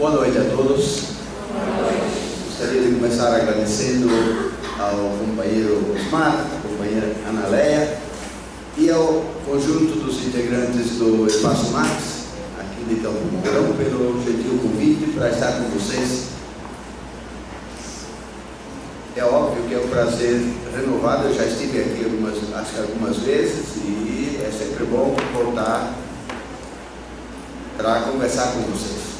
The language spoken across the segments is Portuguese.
Boa noite a todos. Gostaria de começar agradecendo ao companheiro Osmar, à companheira Ana Leia e ao conjunto dos integrantes do Espaço Max, aqui de Campo Mourão, pelo gentil convite para estar com vocês. É óbvio que é um prazer renovado, eu já estive aqui algumas vezes e é sempre bom voltar para conversar com vocês.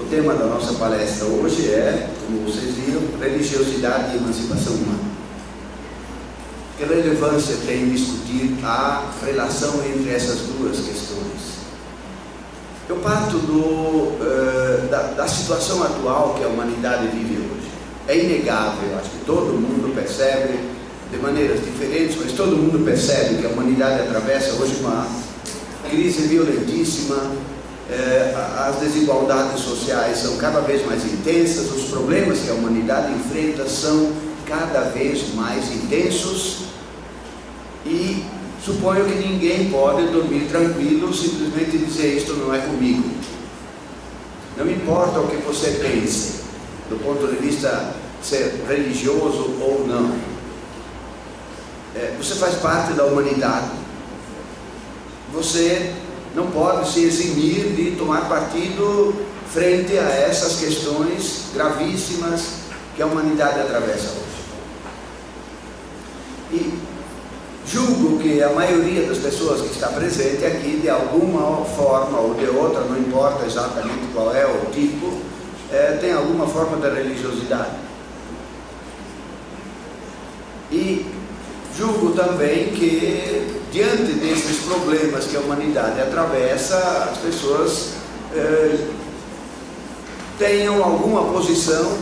O tema da nossa palestra hoje é, como vocês viram, religiosidade e emancipação humana. Que relevância tem discutir a relação entre essas duas questões? Eu parto da situação atual que a humanidade vive hoje. É inegável, acho que todo mundo percebe, de maneiras diferentes, mas todo mundo percebe que a humanidade atravessa hoje uma crise violentíssima. As desigualdades sociais são cada vez mais intensas, os problemas que a humanidade enfrenta são cada vez mais intensos e suponho que ninguém pode dormir tranquilo simplesmente dizer isto não é comigo. Não importa o que você pense, do ponto de vista ser religioso ou não, você faz parte da humanidade, você não pode se eximir de tomar partido frente a essas questões gravíssimas que a humanidade atravessa hoje. E julgo que a maioria das pessoas que está presente aqui, de alguma forma ou de outra, não importa exatamente qual é o tipo, tem alguma forma de religiosidade. E julgo também que, diante desses problemas que a humanidade atravessa, as pessoas tenham alguma posição,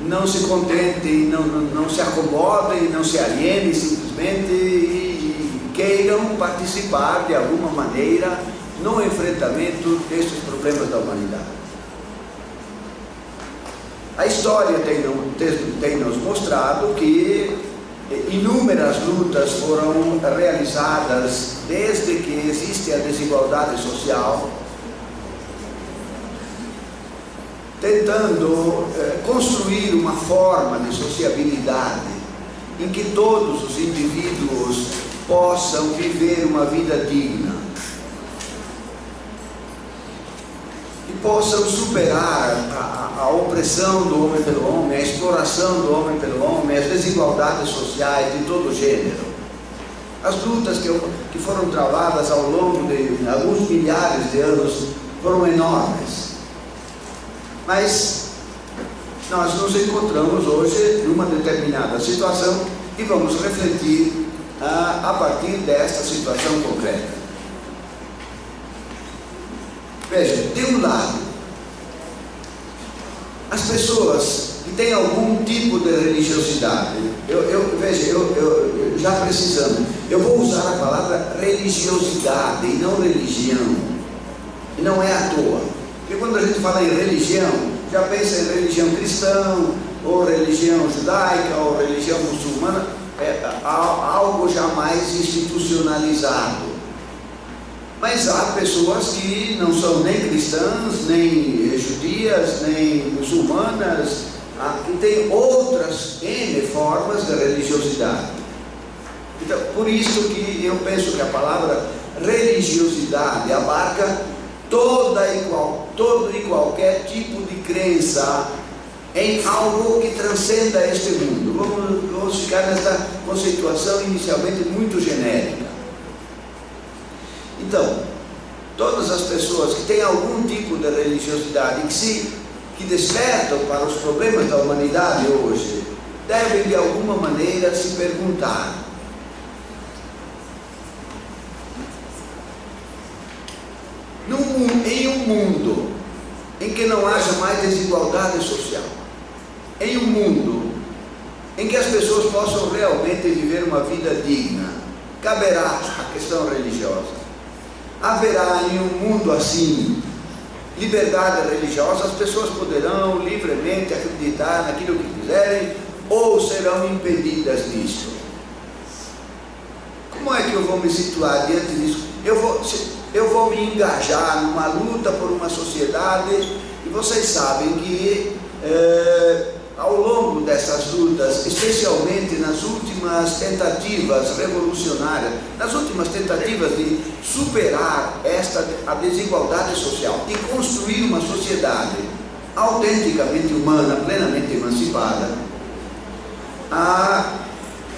não se contentem, não se acomodem, não se alienem simplesmente e queiram participar de alguma maneira no enfrentamento destes problemas da humanidade. A história tem nos mostrado que inúmeras lutas foram realizadas desde que existe a desigualdade social, tentando construir uma forma de sociabilidade em que todos os indivíduos possam viver uma vida digna e possam superar a opressão do homem pelo homem, a exploração do homem pelo homem, as desigualdades sociais de todo gênero. As lutas que foram travadas ao longo de alguns milhares de anos foram enormes. Mas nós nos encontramos hoje numa determinada situação e vamos refletir a partir desta situação concreta. Veja, de um lado, as pessoas que têm algum tipo de religiosidade, já precisando, eu vou usar a palavra religiosidade e não religião, e não é à toa, porque quando a gente fala em religião, já pensa em religião cristã, ou religião judaica, ou religião muçulmana, algo jamais institucionalizado. Mas há pessoas que não são nem cristãs, nem judias, nem muçulmanas, que têm outras N formas de religiosidade. Então, por isso que eu penso que a palavra religiosidade abarca todo e qualquer tipo de crença em algo que transcenda este mundo. Vamos ficar nessa conceituação inicialmente muito genérica. Então, todas as pessoas que têm algum tipo de religiosidade que despertam para os problemas da humanidade hoje, devem de alguma maneira se perguntar: em um mundo em que não haja mais desigualdade social, em um mundo em que as pessoas possam realmente viver uma vida digna, caberá a questão religiosa. Haverá em um mundo assim liberdade religiosa? As pessoas poderão livremente acreditar naquilo que quiserem ou serão impedidas disso? Como é que eu vou me situar diante disso? Eu vou vou me engajar numa luta por uma sociedade, e vocês sabem que ao longo dessas lutas, especialmente nas últimas tentativas revolucionárias, nas últimas tentativas de superar a desigualdade social e construir uma sociedade autenticamente humana, plenamente emancipada,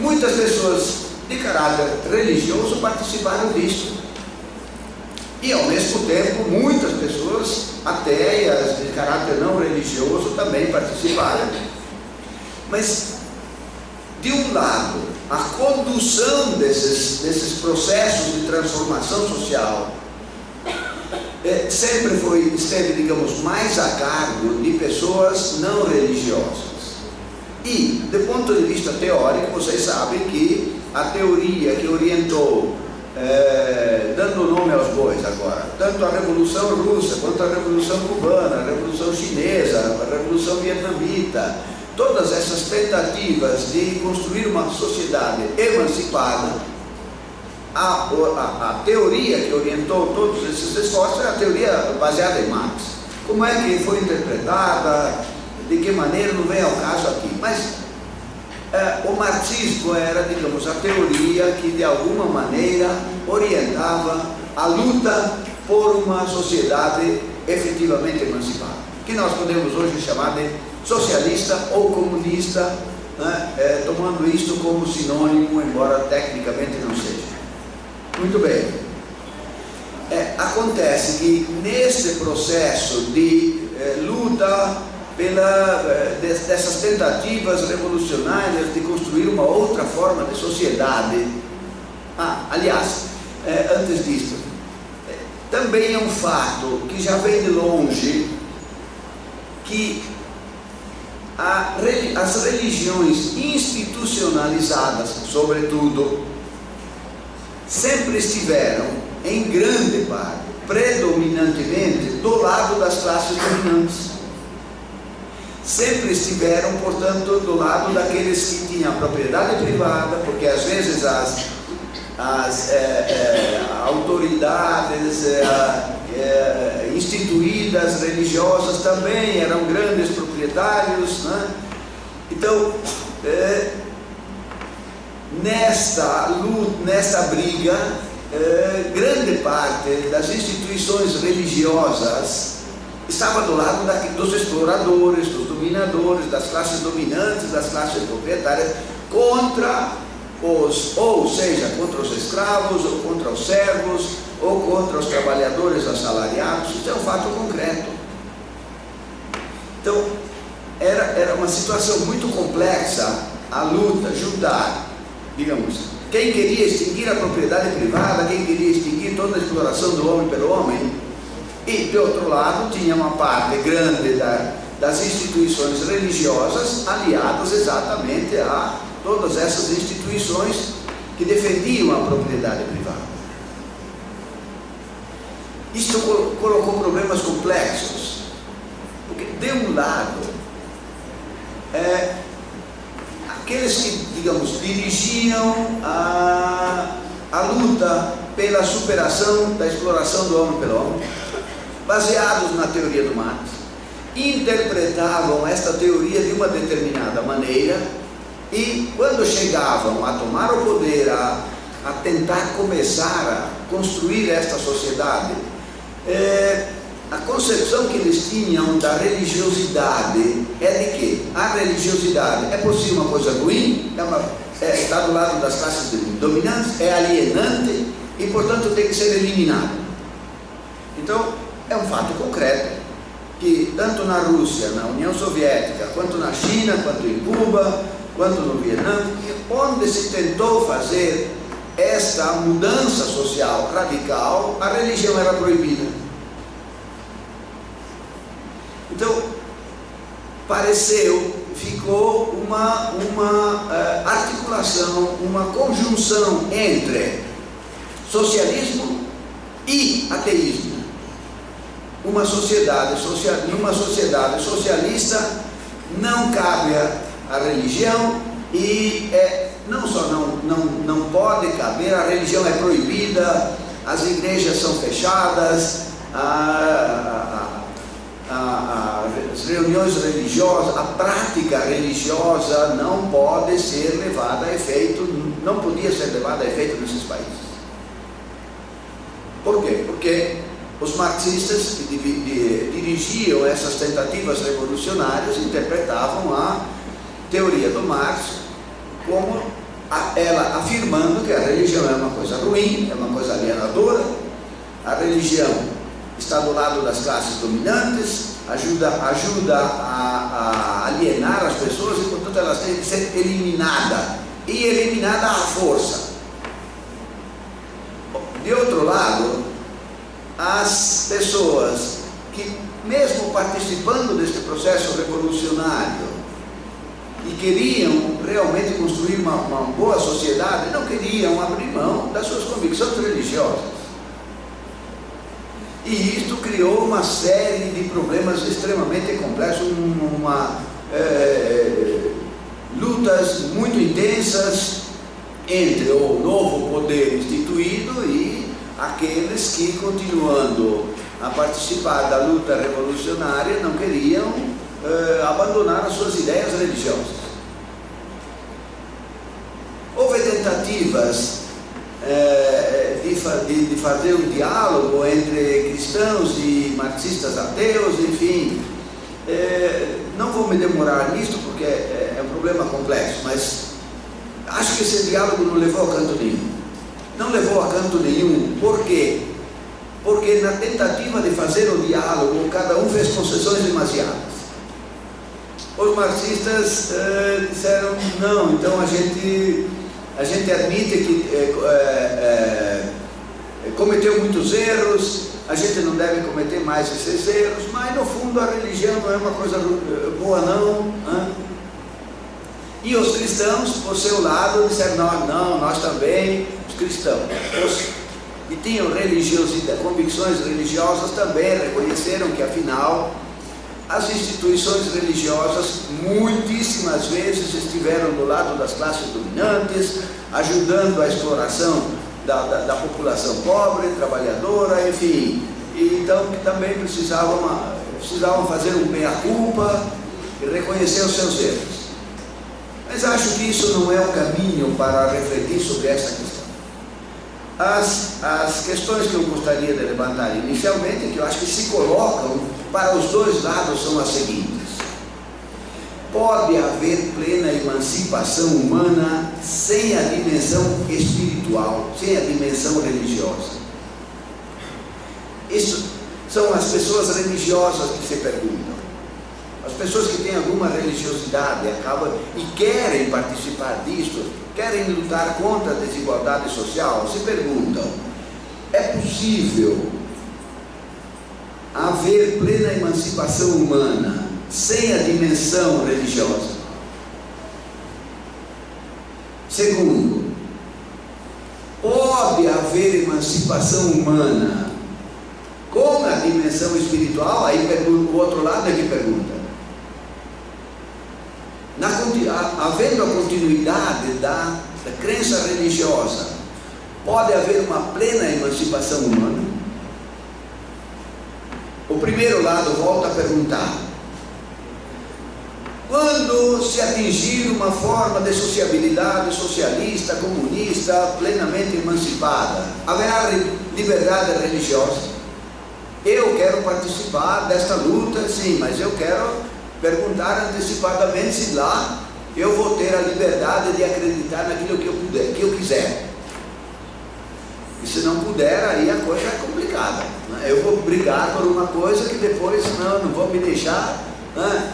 muitas pessoas de caráter religioso participaram disso. E ao mesmo tempo, muitas pessoas ateias de caráter não religioso também participaram. Mas, de um lado, a condução desses processos de transformação social sempre esteve, digamos, mais a cargo de pessoas não religiosas. E, do ponto de vista teórico, vocês sabem que a teoria que orientou, dando nome aos bois agora, tanto a Revolução Russa, quanto a Revolução Cubana, a Revolução Chinesa, a Revolução Vietnamita, todas essas tentativas de construir uma sociedade emancipada, a teoria que orientou todos esses esforços é a teoria baseada em Marx. Como é que foi interpretada, de que maneira, não vem ao caso aqui, mas o marxismo era, digamos, a teoria que de alguma maneira orientava a luta por uma sociedade efetivamente emancipada, que nós podemos hoje chamar de socialista ou comunista, né? Tomando isto como sinônimo, embora tecnicamente não seja. Muito bem. Acontece que neste processo de luta dessas tentativas revolucionárias de construir uma outra forma de sociedade. Aliás, antes disso, também é um fato que já vem de longe que as religiões institucionalizadas, sobretudo, sempre estiveram, em grande parte, predominantemente do lado das classes dominantes. Sempre estiveram, portanto, do lado daqueles que tinham a propriedade privada, porque às vezes as autoridades instituídas, religiosas, também eram grandes proprietários, né? Então, nesta luta, nesta briga, grande parte das instituições religiosas estava do lado dos exploradores, dos dominadores, das classes dominantes, das classes proprietárias, contra ou seja, contra os escravos, ou contra os servos, ou contra os trabalhadores assalariados. Isso é um fato concreto. Então, era uma situação muito complexa a luta, juntar, digamos, quem queria extinguir a propriedade privada, quem queria extinguir toda a exploração do homem pelo homem. E, de outro lado, tinha uma parte grande das instituições religiosas aliadas exatamente a todas essas instituições que defendiam a propriedade privada. Isto colocou problemas complexos, porque, de um lado, aqueles que, digamos, dirigiam a luta pela superação da exploração do homem pelo homem, baseados na teoria do Marx, interpretavam esta teoria de uma determinada maneira, e quando chegavam a tomar o poder, a tentar começar a construir esta sociedade, a concepção que eles tinham da religiosidade é de que a religiosidade é por si uma coisa ruim, está do lado das classes dominantes, é alienante e, portanto, tem que ser eliminada. Então, é um fato concreto que, tanto na Rússia, na União Soviética, quanto na China, quanto em Cuba, quanto no Vietnã, onde se tentou fazer esta mudança social radical, a religião era proibida. Então, ficou uma articulação, uma conjunção entre socialismo e ateísmo. Numa sociedade socialista não cabe a religião, e não só não pode caber, a religião é proibida, as igrejas são fechadas, as reuniões religiosas, a prática religiosa não pode ser levada a efeito, não podia ser levada a efeito nesses países. Por quê? Porque os marxistas que dirigiam essas tentativas revolucionárias interpretavam a teoria do Marx como ela afirmando que a religião é uma coisa ruim, é uma coisa alienadora, a religião está do lado das classes dominantes, ajuda a alienar as pessoas e, portanto, elas têm que ser eliminadas, e eliminada à força. De outro lado, as pessoas que, mesmo participando deste processo revolucionário e queriam realmente construir uma boa sociedade, não queriam abrir mão das suas convicções religiosas. E isto criou uma série de problemas extremamente complexos, lutas muito intensas entre o novo poder instituído e aqueles que, continuando a participar da luta revolucionária, não queriam abandonar as suas ideias religiosas. Houve tentativas de fazer um diálogo entre cristãos e marxistas ateus, enfim. Não vou me demorar nisto porque é um problema complexo, mas acho que esse diálogo não levou a canto nenhum. Não levou a canto nenhum. Por quê? Porque na tentativa de fazer o diálogo, cada um fez concessões demasiadas. Os marxistas disseram, não, então a gente admite que cometeu muitos erros, a gente não deve cometer mais esses erros, mas no fundo a religião não é uma coisa boa não. E os cristãos, por seu lado, disseram, não, nós também, os cristãos, que tinham religiosidade, convicções religiosas, também reconheceram que, afinal, as instituições religiosas muitíssimas vezes estiveram do lado das classes dominantes, ajudando a exploração da população pobre, trabalhadora, enfim. E então que também precisavam fazer um meia-culpa e reconhecer os seus erros. Mas acho que isso não é o caminho para refletir sobre essa questão. As questões que eu gostaria de levantar inicialmente, que eu acho que se colocam para os dois lados, são as seguintes. Pode haver plena emancipação humana sem a dimensão espiritual, sem a dimensão religiosa? Isso são as pessoas religiosas que se perguntam. As pessoas que têm alguma religiosidade e querem participar disso, querem lutar contra a desigualdade social, se perguntam: é possível haver plena emancipação humana sem a dimensão religiosa? Segundo, pode haver emancipação humana com a dimensão espiritual? Aí o outro lado é que pergunta. Havendo a continuidade da crença religiosa, pode haver uma plena emancipação humana? O primeiro lado volta a perguntar: quando se atingir uma forma de sociabilidade socialista, comunista, plenamente emancipada, haverá liberdade religiosa? Eu quero participar desta luta, sim, mas eu quero perguntar antecipadamente se lá eu vou ter a liberdade de acreditar naquilo que eu quiser. E se não puder, aí a coisa é complicada, né? Eu vou brigar por uma coisa que depois não vou me deixar, né,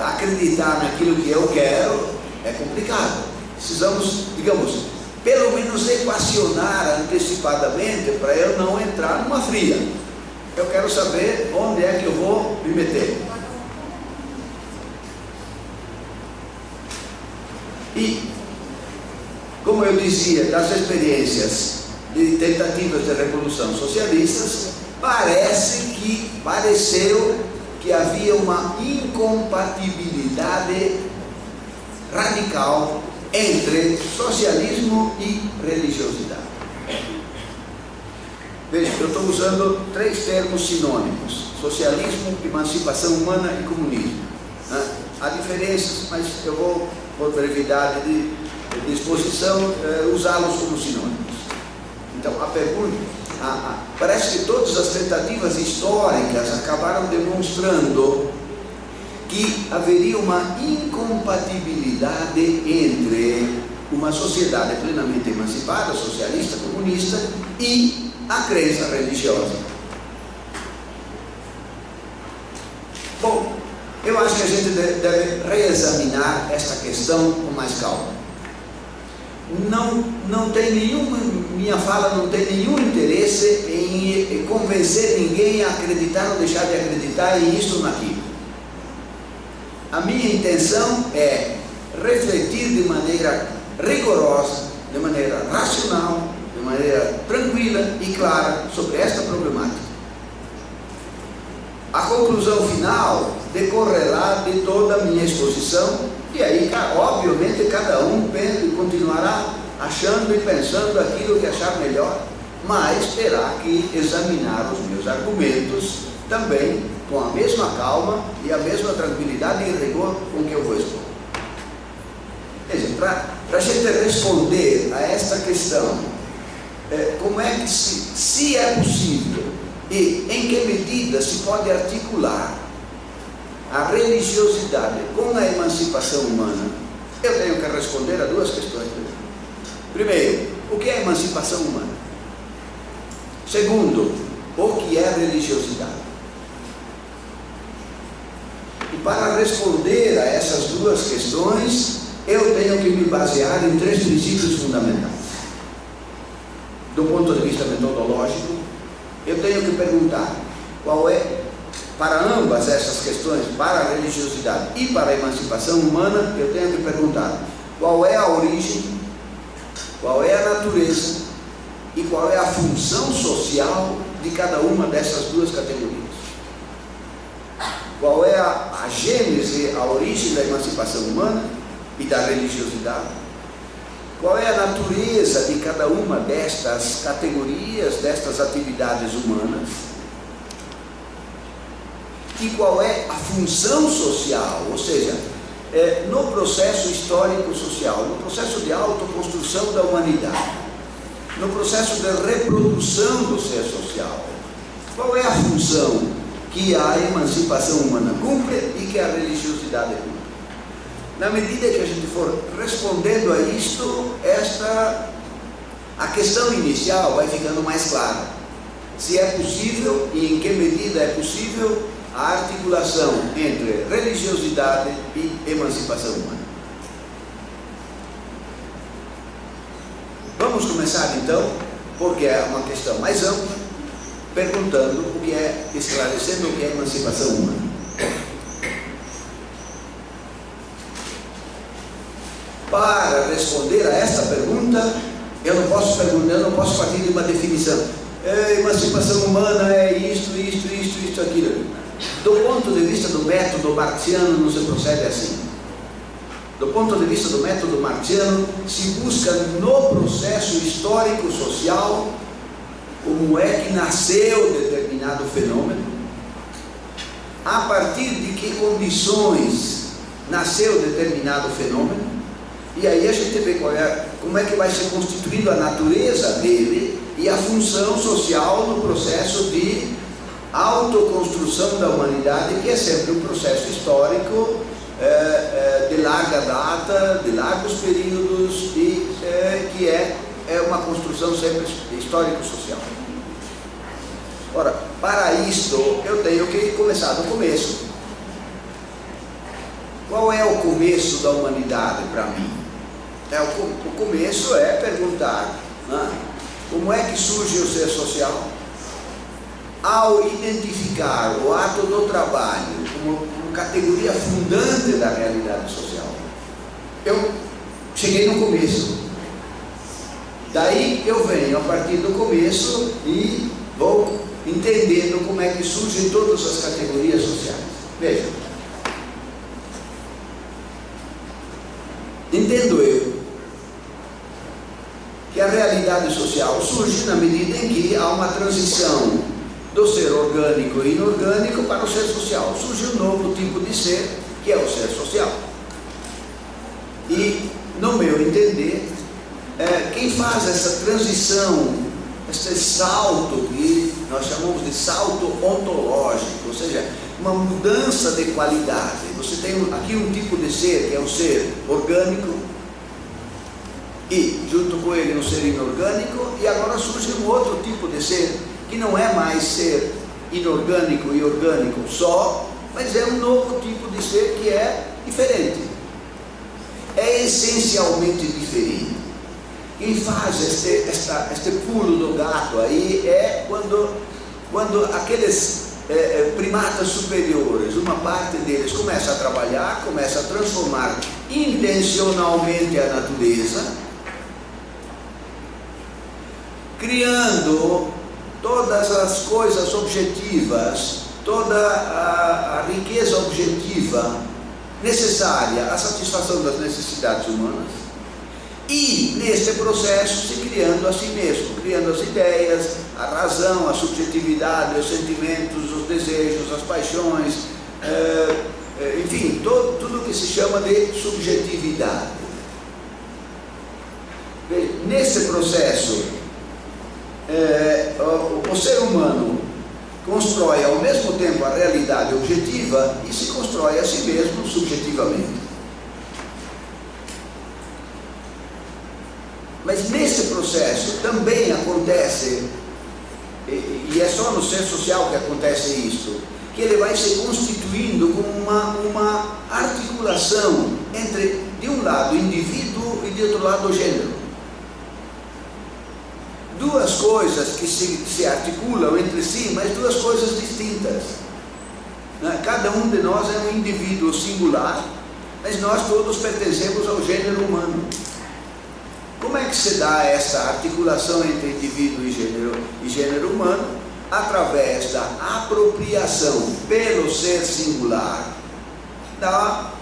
acreditar naquilo que eu quero. É complicado. Precisamos, digamos, pelo menos equacionar antecipadamente para eu não entrar numa fria. Eu quero saber onde é que eu vou me meter. E, como eu dizia, das experiências de tentativas de revolução socialistas, pareceu que havia uma incompatibilidade radical entre socialismo e religiosidade. Veja, eu estou usando 3 termos sinônimos: socialismo, emancipação humana e comunismo, né? Há diferenças, mas eu vou, por brevidade de exposição, usá-los como sinônimos. Então, a pergunta, parece que todas as tentativas históricas acabaram demonstrando que haveria uma incompatibilidade entre uma sociedade plenamente emancipada, socialista, comunista, e a crença religiosa. Bom, eu acho que a gente deve reexaminar esta questão com mais calma. Não tem minha fala não tem nenhum interesse em convencer ninguém a acreditar ou deixar de acreditar em isto ou naquilo. A minha intenção é refletir de maneira rigorosa, de maneira racional, de maneira tranquila e clara sobre esta problemática. A conclusão final decorrerá de toda a minha exposição, e aí, obviamente, cada um continuará achando e pensando aquilo que achar melhor, mas terá que examinar os meus argumentos também com a mesma calma e a mesma tranquilidade e rigor com que eu vou expor. Para a gente responder a esta questão, como é que se é possível e em que medida se pode articular a religiosidade com a emancipação humana, eu tenho que responder a 2 questões. Primeiro, o que é emancipação humana? Segundo, o que é religiosidade? E para responder a essas 2 questões, eu tenho que me basear em 3 princípios fundamentais. Do ponto de vista metodológico, eu tenho que perguntar qual é, para ambas essas questões, para a religiosidade e para a emancipação humana, eu tenho que perguntar qual é a origem, qual é a natureza e qual é a função social de cada uma dessas 2 categorias. Qual é a gênese, a origem da emancipação humana e da religiosidade? Qual é a natureza de cada uma destas categorias, destas atividades humanas? E qual é a função social, ou seja, no processo histórico-social, no processo de autoconstrução da humanidade, no processo de reprodução do ser social, qual é a função que a emancipação humana cumpre e que a religiosidade cumpre? Na medida que a gente for respondendo a isto, a questão inicial vai ficando mais clara. Se é possível e em que medida é possível a articulação entre religiosidade e emancipação humana. Vamos começar então, porque é uma questão mais ampla, perguntando esclarecendo o que é emancipação humana. Para responder a esta pergunta, eu não posso partir de uma definição. Emancipação humana é isto, aquilo. Do ponto de vista do método marxiano, não se procede assim. Do ponto de vista do método marxiano, se busca no processo histórico-social como é que nasceu determinado fenômeno, a partir de que condições nasceu determinado fenômeno, e aí a gente vê como é que vai ser constituindo a natureza dele e a função social no processo de autoconstrução da humanidade, que é sempre um processo histórico de larga data, de largos períodos, e que é uma construção sempre histórico-social. Ora, para isto, eu tenho que começar do começo. Qual é o começo da humanidade para mim? O começo é perguntar, né, como é que surge o ser social? Ao identificar o ato do trabalho como categoria fundante da realidade social, eu cheguei no começo. Daí eu venho a partir do começo e vou entendendo como é que surgem todas as categorias sociais. Veja, entendo eu que a realidade social surge na medida em que há uma transição do ser orgânico e inorgânico para o ser social. Surge um novo tipo de ser, que é o ser social. E, no meu entender, quem faz essa transição, esse salto que nós chamamos de salto ontológico, ou seja, uma mudança de qualidade. Você tem aqui um tipo de ser, que é o ser orgânico, e junto com ele um ser inorgânico, e agora surge um outro tipo de ser, que não é mais ser inorgânico e orgânico só, mas é um novo tipo de ser que é diferente, é essencialmente diferente. Quem faz este pulo do gato aí é quando aqueles primatas superiores, uma parte deles começa a trabalhar, começa a transformar intencionalmente a natureza, criando todas as coisas objetivas, toda a riqueza objetiva necessária à satisfação das necessidades humanas, e nesse processo se criando a si mesmo, criando as ideias, a razão, a subjetividade, os sentimentos, os desejos, as paixões, enfim, tudo que se chama de subjetividade. Nesse processo, o ser humano constrói ao mesmo tempo a realidade objetiva e se constrói a si mesmo subjetivamente. Mas nesse processo também acontece, e é só no ser social que acontece isso, que ele vai se constituindo como uma articulação entre, de um lado, o indivíduo e de outro lado, o gênero. Duas coisas que se articulam entre si, mas duas coisas distintas. Cada um de nós é um indivíduo singular, mas nós todos pertencemos ao gênero humano. Como é que se dá essa articulação entre indivíduo e gênero humano? Através da apropriação pelo ser singular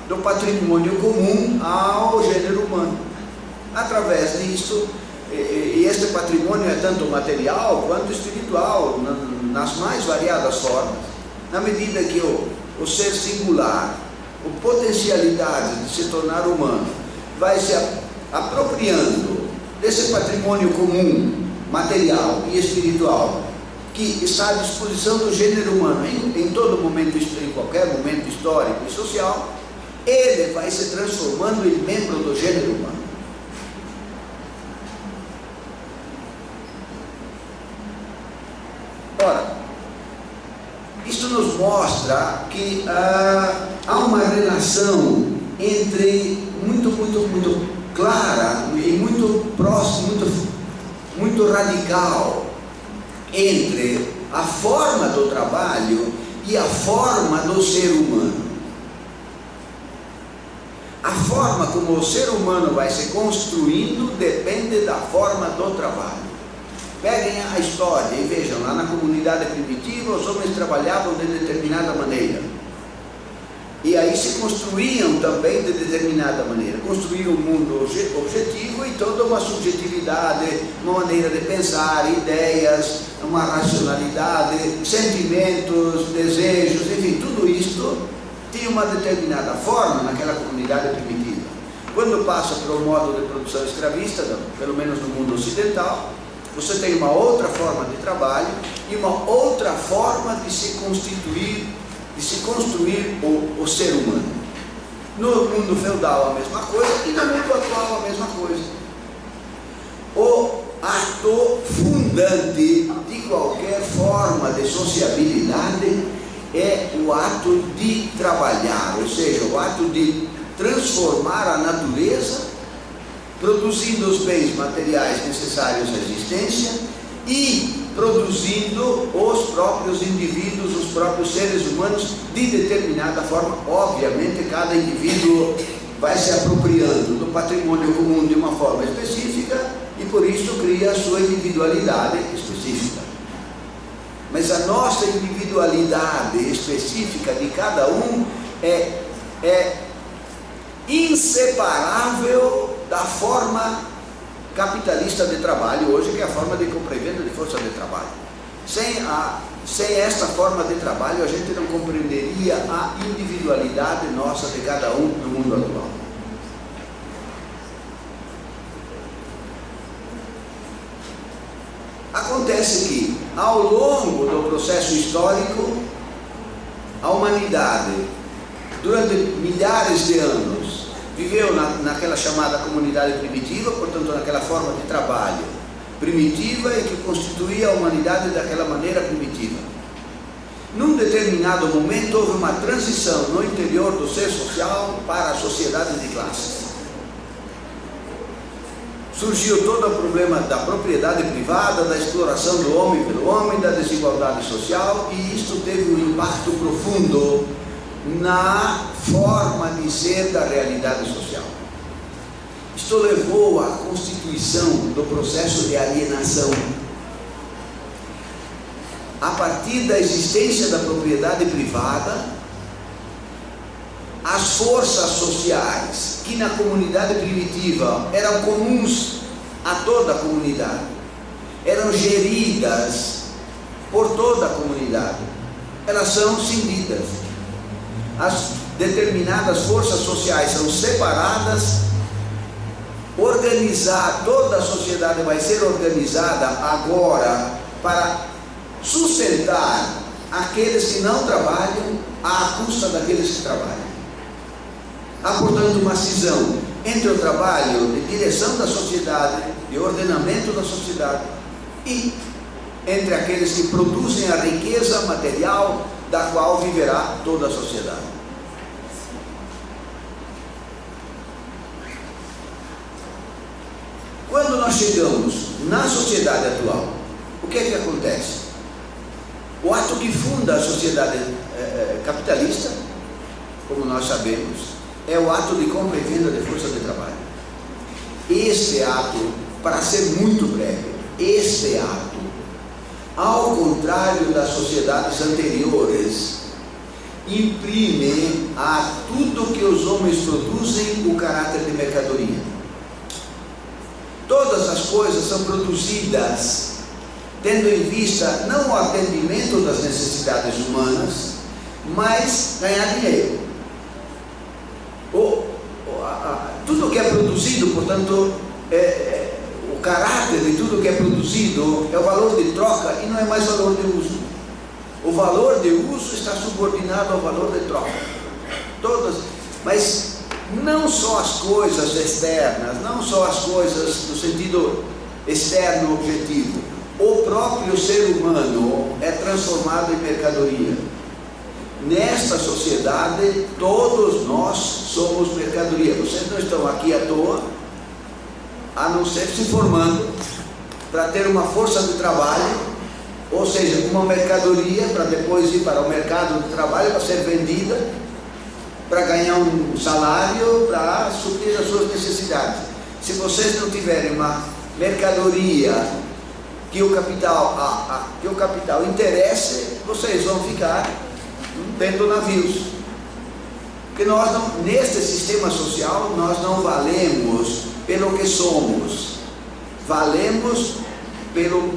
do patrimônio comum ao gênero humano. Através disso, e este patrimônio é tanto material quanto espiritual, nas mais variadas formas, na medida que o ser singular, a potencialidade de se tornar humano, vai se apropriando desse patrimônio comum, material e espiritual, que está à disposição do gênero humano em todo momento, em qualquer momento histórico e social, ele vai se transformando em membro do gênero humano. Ora, isso nos mostra que há uma relação entre muito clara e muito próxima, muito radical entre a forma do trabalho e a forma do ser humano. A forma como o ser humano vai se construindo depende da forma do trabalho. Peguem a história e vejam, lá na comunidade primitiva os homens trabalhavam de determinada maneira. E aí se construíam também de determinada maneira. Construíam um mundo objetivo e toda uma subjetividade, uma maneira de pensar, ideias, uma racionalidade, sentimentos, desejos, enfim, tudo isto tinha uma determinada forma naquela comunidade primitiva. Quando passa para o modo de produção escravista, pelo menos no mundo ocidental, você tem uma outra forma de trabalho e uma outra forma de se constituir, de se construir o ser humano. No mundo feudal a mesma coisa e no mundo atual a mesma coisa. O ato fundante de qualquer forma de sociabilidade é o ato de trabalhar, ou seja, o ato de transformar a natureza, produzindo os bens materiais necessários à existência e produzindo os próprios indivíduos, os próprios seres humanos de determinada forma. Obviamente cada indivíduo vai se apropriando do patrimônio comum de uma forma específica e por isso cria a sua individualidade específica. Mas a nossa individualidade específica de cada um é inseparável da forma capitalista de trabalho hoje, que é a forma de compra e venda de força de trabalho. Sem esta forma de trabalho, a gente não compreenderia a individualidade nossa de cada um no mundo atual. Acontece que, ao longo do processo histórico, a humanidade, durante milhares de anos, viveu naquela chamada comunidade primitiva, portanto, naquela forma de trabalho primitiva e que constituía a humanidade daquela maneira primitiva. Num determinado momento, houve uma transição no interior do ser social para a sociedade de classes. Surgiu todo o problema da propriedade privada, da exploração do homem pelo homem, da desigualdade social, e isto teve um impacto profundo na forma de ser da realidade social. Isto levou à constituição do processo de alienação. A partir da existência da propriedade privada, as forças sociais que na comunidade primitiva eram comuns a toda a comunidade, eram geridas por toda a comunidade, elas são cindidas. As determinadas forças sociais são separadas, toda a sociedade vai ser organizada agora para sustentar aqueles que não trabalham à custa daqueles que trabalham. Há, portanto, uma cisão entre o trabalho de direção da sociedade, de ordenamento da sociedade, e entre aqueles que produzem a riqueza material da qual viverá toda a sociedade. Quando nós chegamos na sociedade atual, o que é que acontece? O ato que funda a sociedade capitalista, como nós sabemos, é o ato de compra e venda de força de trabalho. Este ato, para ser muito breve, este ato, ao contrário das sociedades anteriores, imprime a tudo que os homens produzem o caráter de mercadoria. Todas as coisas são produzidas tendo em vista não o atendimento das necessidades humanas, mas ganhar dinheiro. Tudo que é produzido, portanto, o caráter de tudo que é produzido é o valor de troca e não é mais valor de uso. O valor de uso está subordinado ao valor de troca. Mas não só as coisas externas, não só as coisas no sentido externo objetivo. O próprio ser humano é transformado em mercadoria. Nesta sociedade, todos nós somos mercadoria. Vocês não estão aqui à toa, a não ser se formando para ter uma força de trabalho, ou seja, uma mercadoria para depois ir para o mercado de trabalho para ser vendida, para ganhar um salário, para suprir as suas necessidades. Se vocês não tiverem uma mercadoria que o capital interesse, vocês vão ficar vendo navios. Porque nós não, neste sistema social, nós não valemos pelo que somos, valemos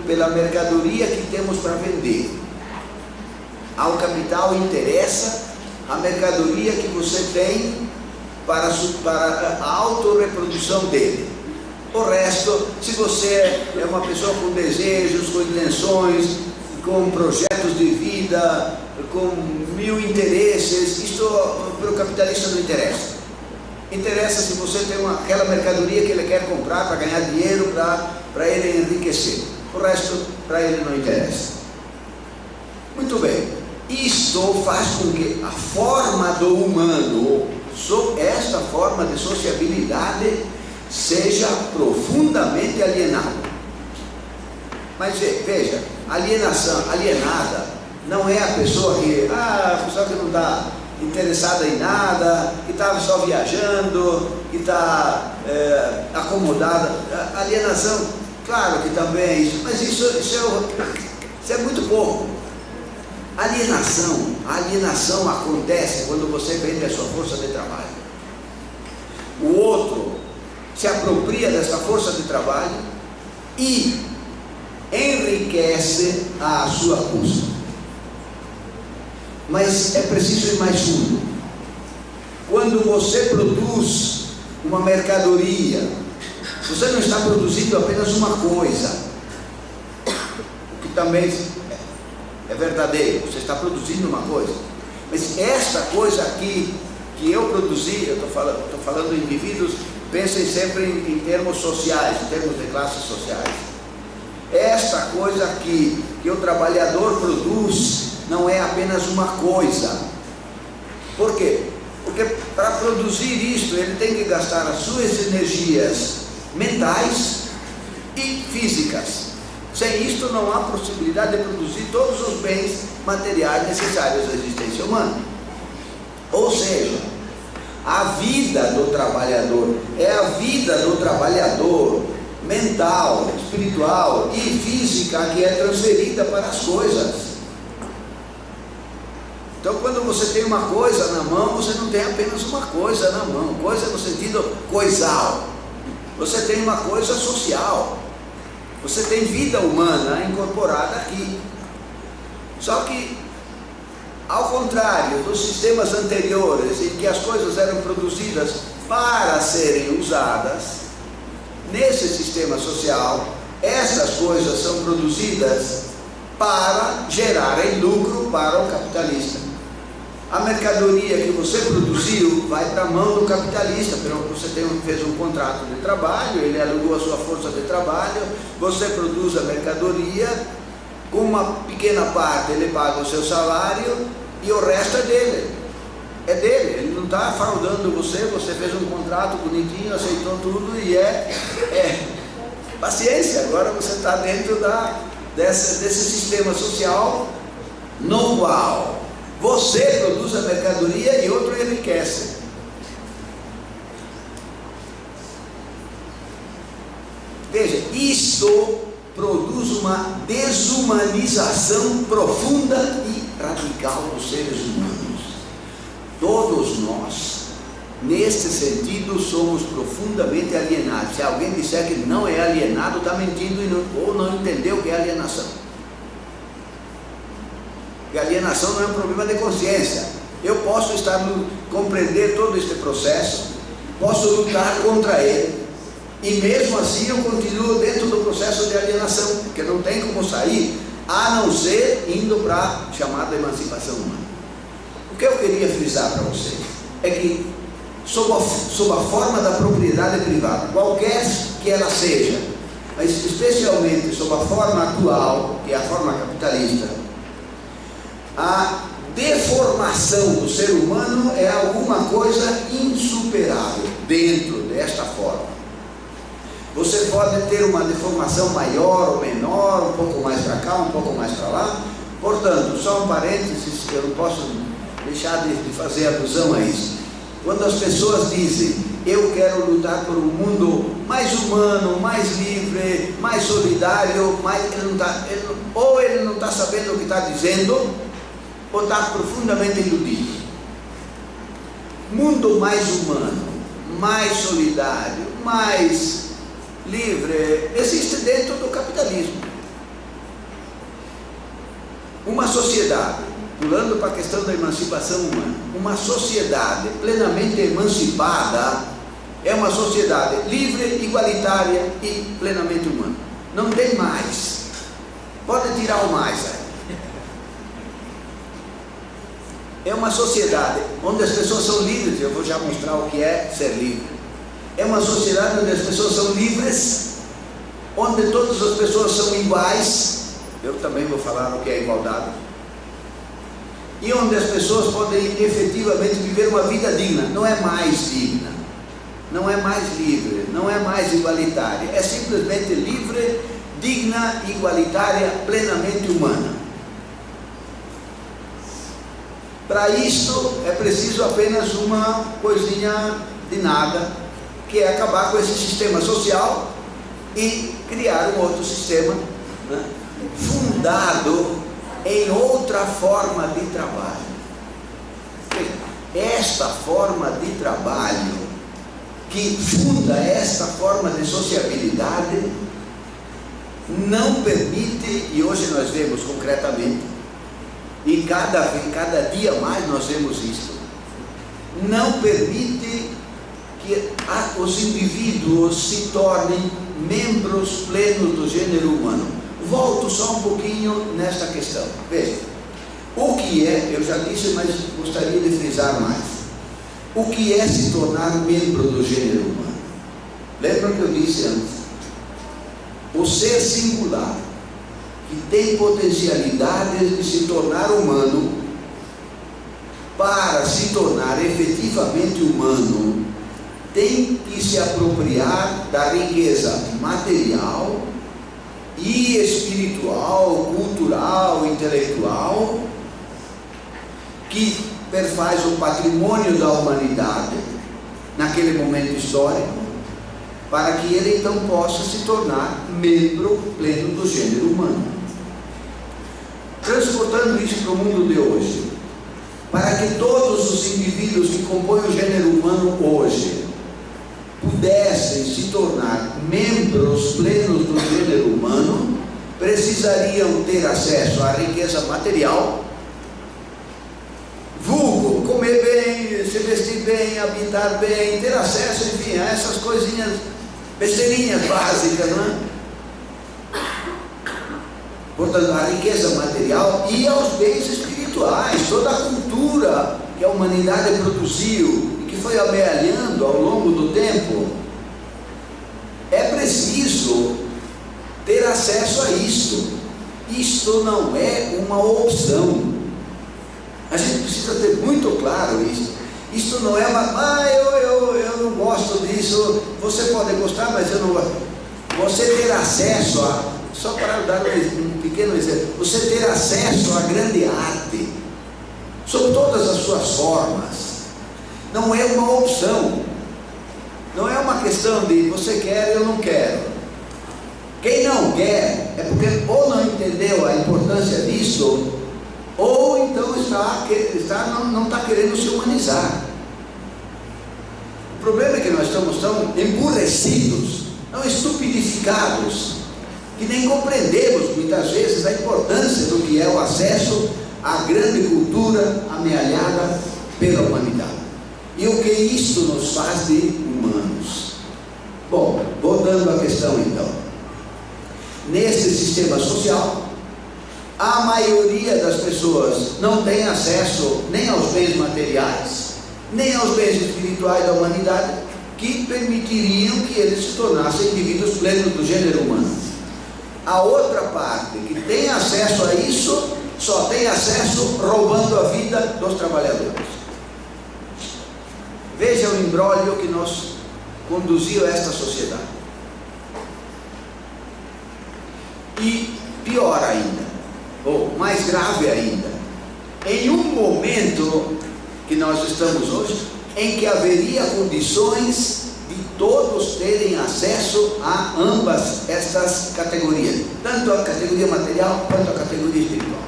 pela mercadoria que temos para vender. Ao capital interessa a mercadoria que você tem para a autorreprodução dele. O resto, se você é uma pessoa com desejos, com intenções, com projetos de vida, com mil interesses, isto para o capitalista não interessa. Interessa se você tem aquela mercadoria que ele quer comprar para ganhar dinheiro, para ele enriquecer. O resto, para ele não interessa. Muito bem. Isto faz com que a forma do humano, esta forma de sociabilidade, seja profundamente alienada. Mas veja, alienada não é a pessoa que não está interessada em nada, que está só viajando, que está acomodada. Alienação, claro que também é isso, mas isso é muito pouco. A alienação acontece quando você vende a sua força de trabalho. O outro se apropria desta força de trabalho e enriquece à sua custa. Mas é preciso ir mais fundo. Quando você produz uma mercadoria, você não está produzindo apenas uma coisa, o que também é verdadeiro, você está produzindo uma coisa, mas esta coisa aqui que eu produzi, eu estou falando de indivíduos, pensem sempre em termos sociais, em termos de classes sociais. Esta coisa aqui que o trabalhador produz não é apenas uma coisa. Por quê? Porque para produzir isto ele tem que gastar as suas energias mentais e físicas. Sem isto não há possibilidade de produzir todos os bens materiais necessários à existência humana. Ou seja, a vida do trabalhador é a vida do trabalhador mental, espiritual e física que é transferida para as coisas. Então, quando você tem uma coisa na mão, você não tem apenas uma coisa na mão, coisa no sentido coisal. Você tem uma coisa social. Você tem vida humana incorporada aqui. Só que, ao contrário dos sistemas anteriores, em que as coisas eram produzidas para serem usadas, nesse sistema social, essas coisas são produzidas para gerarem lucro para o capitalista. A mercadoria que você produziu vai para a mão do capitalista, você fez um contrato de trabalho, ele alugou a sua força de trabalho, você produz a mercadoria, com uma pequena parte ele paga o seu salário e o resto é dele. É dele, ele não está fraudando você, você fez um contrato bonitinho, aceitou tudo e paciência, agora você está dentro desse sistema social no qual você produz a mercadoria e outro enriquece. Veja, isto produz uma desumanização profunda e radical dos seres humanos. Todos nós, neste sentido, somos profundamente alienados. Se alguém disser que não é alienado, está mentindo ou não entendeu o que é alienação. Porque alienação não é um problema de consciência. Eu posso compreender todo este processo, posso lutar contra ele, e mesmo assim eu continuo dentro do processo de alienação, porque não tem como sair, a não ser indo para a chamada emancipação humana. O que eu queria frisar para vocês é que, sob a forma da propriedade privada, qualquer que ela seja, mas especialmente sob a forma atual, que é a forma capitalista, a deformação do ser humano é alguma coisa insuperável dentro desta forma. Você pode ter uma deformação maior ou menor, um pouco mais para cá, um pouco mais para lá. Portanto, só um parênteses, que eu não posso deixar de fazer alusão a isso. Quando as pessoas dizem, eu quero lutar por um mundo mais humano, mais livre, mais solidário, ou ele não está sabendo o que está dizendo, ou está profundamente iludido. Mundo mais humano, mais solidário, mais livre, existe dentro do capitalismo. Uma sociedade, pulando para a questão da emancipação humana, uma sociedade plenamente emancipada é uma sociedade livre, igualitária e plenamente humana. Não tem mais. Pode tirar o mais aí. É uma sociedade onde as pessoas são livres. Eu vou já mostrar o que é ser livre. É uma sociedade onde as pessoas são livres, onde todas as pessoas são iguais. Eu também vou falar o que é igualdade. E onde as pessoas podem efetivamente viver uma vida digna. Não é mais digna, não é mais livre, não é mais igualitária. É simplesmente livre, digna, igualitária, plenamente humana. Para isto é preciso apenas uma coisinha de nada, que é acabar com esse sistema social e criar um outro sistema, né, fundado em outra forma de trabalho. Esta forma de trabalho que funda esta forma de sociabilidade não permite, e hoje nós vemos concretamente, e cada dia mais nós vemos isso, não permite que os indivíduos se tornem membros plenos do gênero humano. Volto só um pouquinho nesta questão. Veja, o que é, eu já disse, mas gostaria de frisar mais. O que é se tornar membro do gênero humano? Lembra que eu disse antes? O ser singular, que tem potencialidades de se tornar humano, para se tornar efetivamente humano, tem que se apropriar da riqueza material e espiritual, cultural, intelectual, que perfaz o patrimônio da humanidade naquele momento histórico, para que ele então possa se tornar membro pleno do gênero humano. Transportando isso para o mundo de hoje, para que todos os indivíduos que compõem o gênero humano hoje pudessem se tornar membros plenos do gênero humano, precisariam ter acesso à riqueza material, vulgo, comer bem, se vestir bem, habitar bem, ter acesso, enfim, a essas coisinhas, besteirinhas básicas, não é? Portanto, a riqueza material e aos bens espirituais, toda a cultura que a humanidade produziu e que foi amealhando ao longo do tempo, é preciso ter acesso a isto. Isto não é uma opção. A gente precisa ter muito claro isso. Isto não é uma, eu não gosto disso, você pode gostar, mas eu não gosto. Você ter acesso a, só para dar um pequeno exemplo, você ter acesso à grande arte, sob todas as suas formas, não é uma opção, não é uma questão de você quer, eu não quero. Quem não quer é porque ou não entendeu a importância disso, ou então não está querendo se humanizar. O problema é que nós estamos tão emburrecidos, tão estupidificados, que nem compreendemos muitas vezes a importância do que é o acesso à grande cultura amealhada pela humanidade. E o que isto nos faz de humanos. Bom, voltando à questão então. Nesse sistema social, a maioria das pessoas não tem acesso nem aos bens materiais, nem aos bens espirituais da humanidade, que permitiriam que eles se tornassem indivíduos plenos do gênero humano. A outra parte que tem acesso a isso, só tem acesso roubando a vida dos trabalhadores. Veja o imbróglio que nos conduziu a esta sociedade. E pior ainda, ou mais grave ainda, em um momento que nós estamos hoje, em que haveria condições de todos terem acesso a ambas estas categorias, tanto a categoria material quanto a categoria espiritual.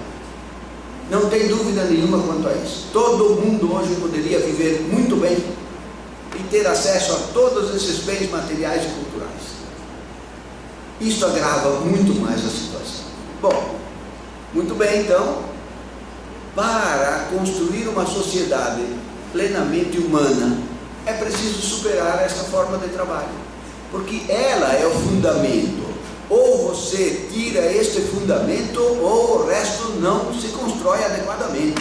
Não tem dúvida nenhuma quanto a isso. Todo mundo hoje poderia viver muito bem e ter acesso a todos esses bens materiais e culturais. Isso agrava muito mais a situação. Bom, muito bem, então, para construir uma sociedade plenamente humana, é preciso superar essa forma de trabalho, porque ela é o fundamento. Ou você tira este fundamento, ou o resto não se constrói adequadamente.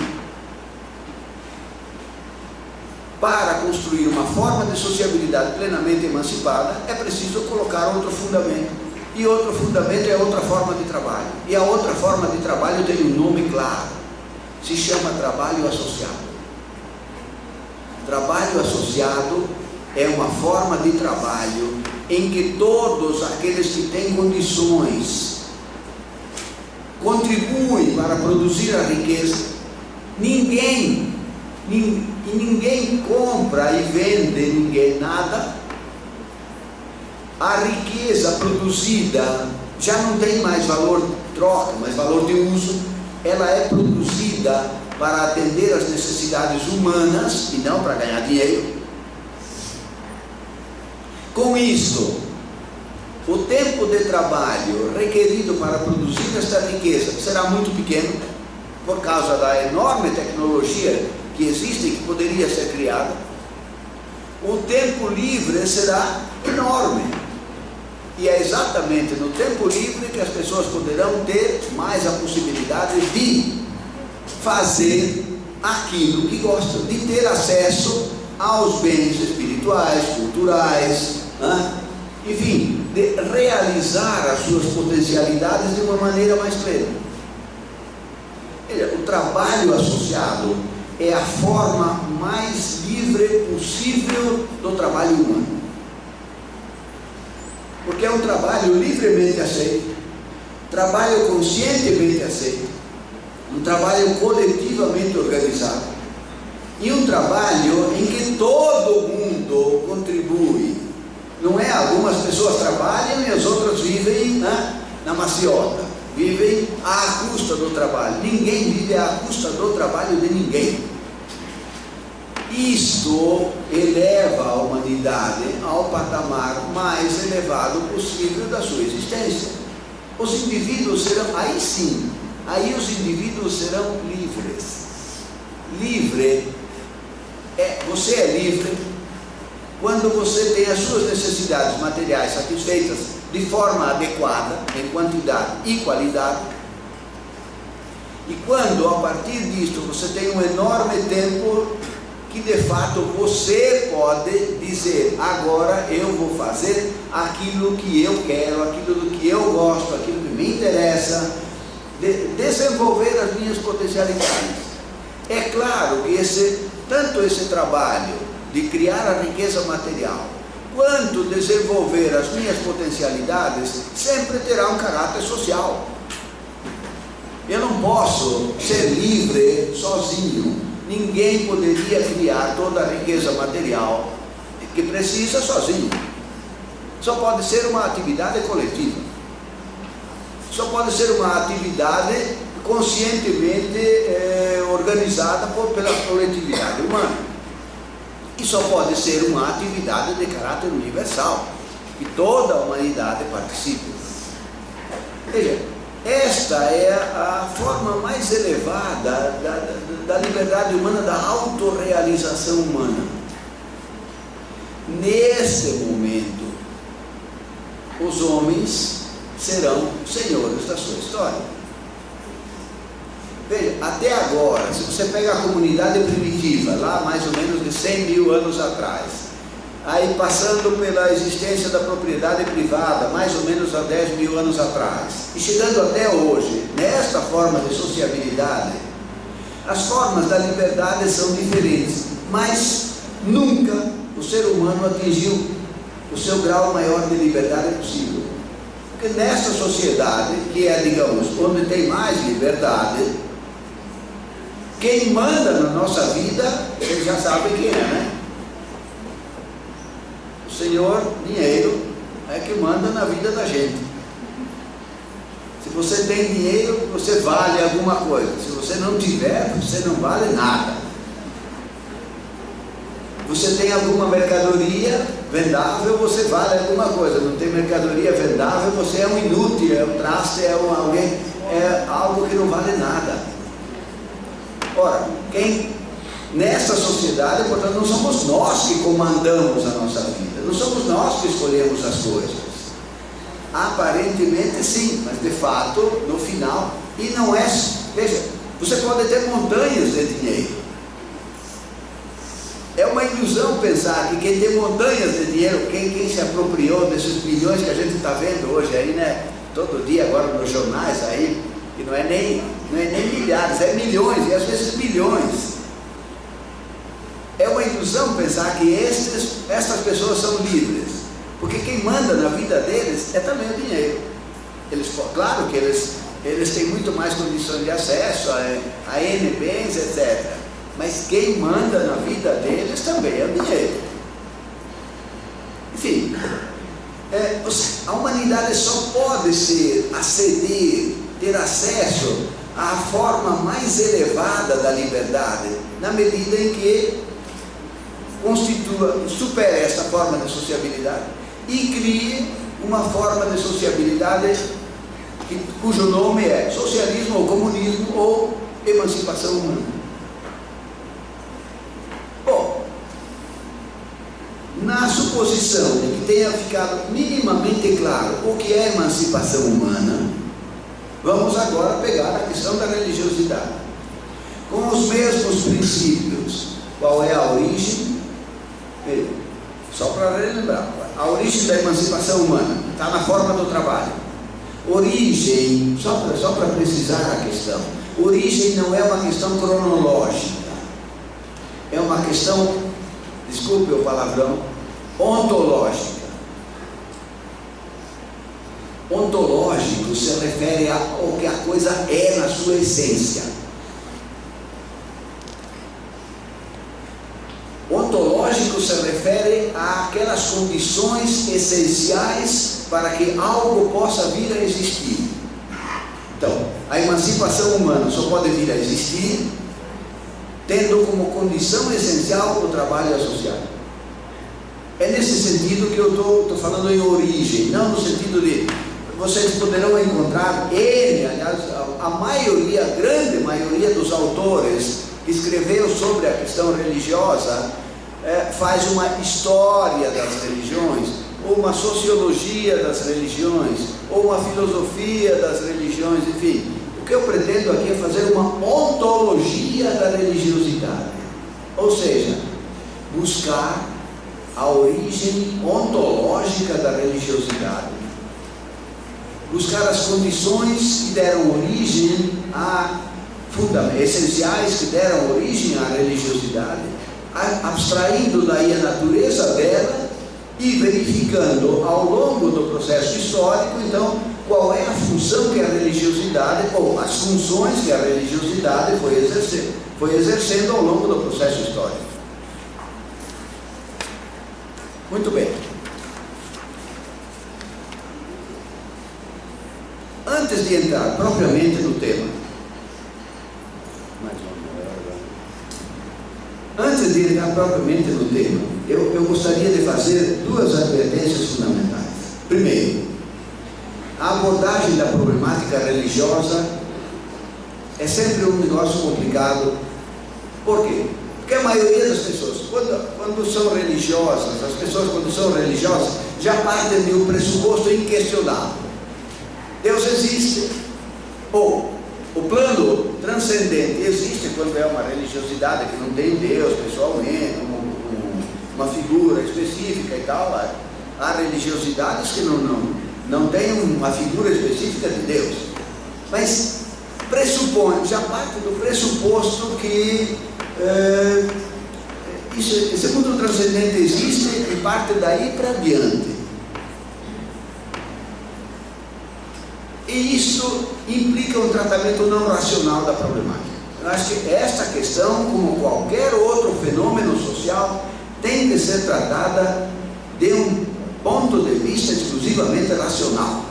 Para construir uma forma de sociabilidade plenamente emancipada, é preciso colocar outro fundamento. E outro fundamento é outra forma de trabalho. E a outra forma de trabalho tem um nome claro. Se chama trabalho associado. Trabalho associado é uma forma de trabalho em que todos aqueles que têm condições contribuem para produzir a riqueza. Ninguém compra e vende ninguém nada. A riqueza produzida já não tem mais valor de troca, mas valor de uso. Ela é produzida para atender às necessidades humanas e não para ganhar dinheiro. Com isto, o tempo de trabalho requerido para produzir esta riqueza será muito pequeno, por causa da enorme tecnologia que existe e que poderia ser criada. O tempo livre será enorme. E é exatamente no tempo livre que as pessoas poderão ter mais a possibilidade de fazer aquilo que gostam, de ter acesso aos bens espirituais, culturais, enfim, de realizar as suas potencialidades de uma maneira mais plena. O trabalho associado é a forma mais livre possível do trabalho humano, porque é um trabalho livremente aceito, trabalho conscientemente aceito, um trabalho coletivamente organizado, e um trabalho em que todo mundo contribui. Não é algumas pessoas trabalham e as outras vivem na maciota, vivem à custa do trabalho. Ninguém vive à custa do trabalho de ninguém. Isto eleva a humanidade ao patamar mais elevado possível da sua existência. Os indivíduos serão, aí sim, aí os indivíduos serão livres. Livre, você é livre quando você tem as suas necessidades materiais satisfeitas de forma adequada, em quantidade e qualidade, e quando, a partir disto, você tem um enorme tempo que, de fato, você pode dizer: agora eu vou fazer aquilo que eu quero, aquilo que eu gosto, aquilo que me interessa, desenvolver as minhas potencialidades. É claro que tanto esse trabalho de criar a riqueza material, quanto desenvolver as minhas potencialidades, sempre terá um caráter social. Eu não posso ser livre sozinho. Ninguém poderia criar toda a riqueza material que precisa sozinho. Só pode ser uma atividade coletiva. Só pode ser uma atividade conscientemente organizada pela coletividade humana. E só pode ser uma atividade de caráter universal, que toda a humanidade participe. Veja, esta é a forma mais elevada da liberdade humana, da autorrealização humana. Nesse momento, os homens serão senhores da sua história. Veja, até agora, se você pega a comunidade primitiva, lá mais ou menos de 100 mil anos atrás, aí passando pela existência da propriedade privada, mais ou menos há 10 mil anos atrás, e chegando até hoje, nesta forma de sociabilidade, as formas da liberdade são diferentes, mas nunca o ser humano atingiu o seu grau maior de liberdade possível. Porque nesta sociedade, que é, digamos, onde tem mais liberdade, quem manda na nossa vida, vocês já sabem quem é, né? O Senhor Dinheiro é que manda na vida da gente. Se você tem dinheiro, você vale alguma coisa. Se você não tiver, você não vale nada. Você tem alguma mercadoria vendável, você vale alguma coisa. Não tem mercadoria vendável, você é um inútil, é um traste, é algo que não vale nada. Ora, nessa sociedade, portanto, não somos nós que comandamos a nossa vida, não somos nós que escolhemos as coisas. Aparentemente sim, mas de fato, no final, e não é, veja, você pode ter montanhas de dinheiro. É uma ilusão pensar que quem tem montanhas de dinheiro, quem se apropriou desses milhões que a gente está vendo hoje aí, né? Todo dia agora nos jornais aí, que não é nem milhares, é milhões, e às vezes bilhões. É uma ilusão pensar que estas pessoas são livres, porque quem manda na vida deles é também o dinheiro. Claro que eles têm muito mais condições de acesso a N bens, etc. Mas quem manda na vida deles também é o dinheiro. Enfim, a humanidade só pode ter acesso à forma mais elevada da liberdade, na medida em que supera esta forma de sociabilidade e crie uma forma de sociabilidade cujo nome é socialismo ou comunismo ou emancipação humana. Bom, na suposição de que tenha ficado minimamente claro o que é emancipação humana, vamos agora pegar a questão da religiosidade. Com os mesmos princípios, qual é a origem? Só para relembrar, a origem da emancipação humana está na forma do trabalho. Origem, só para precisar a questão, origem não é uma questão cronológica, é uma questão, desculpe o palavrão, ontológica. Ontológico se refere ao que a coisa é na sua essência. Ontológico se refere àquelas condições essenciais para que algo possa vir a existir. Então, a emancipação humana só pode vir a existir tendo como condição essencial o trabalho associado. É nesse sentido que eu estou falando em origem, não no sentido de vocês poderão encontrar aliás, a maioria, a grande maioria dos autores que escreveu sobre a questão religiosa faz uma história das religiões, ou uma sociologia das religiões, ou uma filosofia das religiões, enfim. O que eu pretendo aqui é fazer uma ontologia da religiosidade, ou seja, buscar a origem ontológica da religiosidade, buscar as condições que deram origem essenciais que deram origem à religiosidade, abstraindo daí a natureza dela e verificando ao longo do processo histórico, então, qual é a função que a religiosidade, ou as funções que a religiosidade foi exercendo ao longo do processo histórico. Muito bem. Antes de entrar propriamente no tema, eu gostaria de fazer duas advertências fundamentais. Primeiro, a abordagem da problemática religiosa é sempre um negócio complicado. Por quê? Porque a maioria das pessoas, quando são religiosas, as pessoas quando são religiosas, já partem de um pressuposto inquestionável. Deus existe, ou o plano transcendente existe quando é uma religiosidade que não tem Deus pessoalmente, uma figura específica e tal. Há religiosidades que não têm uma figura específica de Deus, mas já parte do pressuposto que esse mundo transcendente existe e parte daí para adiante. E isso implica um tratamento não racional da problemática. Eu acho que esta questão, como qualquer outro fenômeno social, tem que ser tratada de um ponto de vista exclusivamente racional.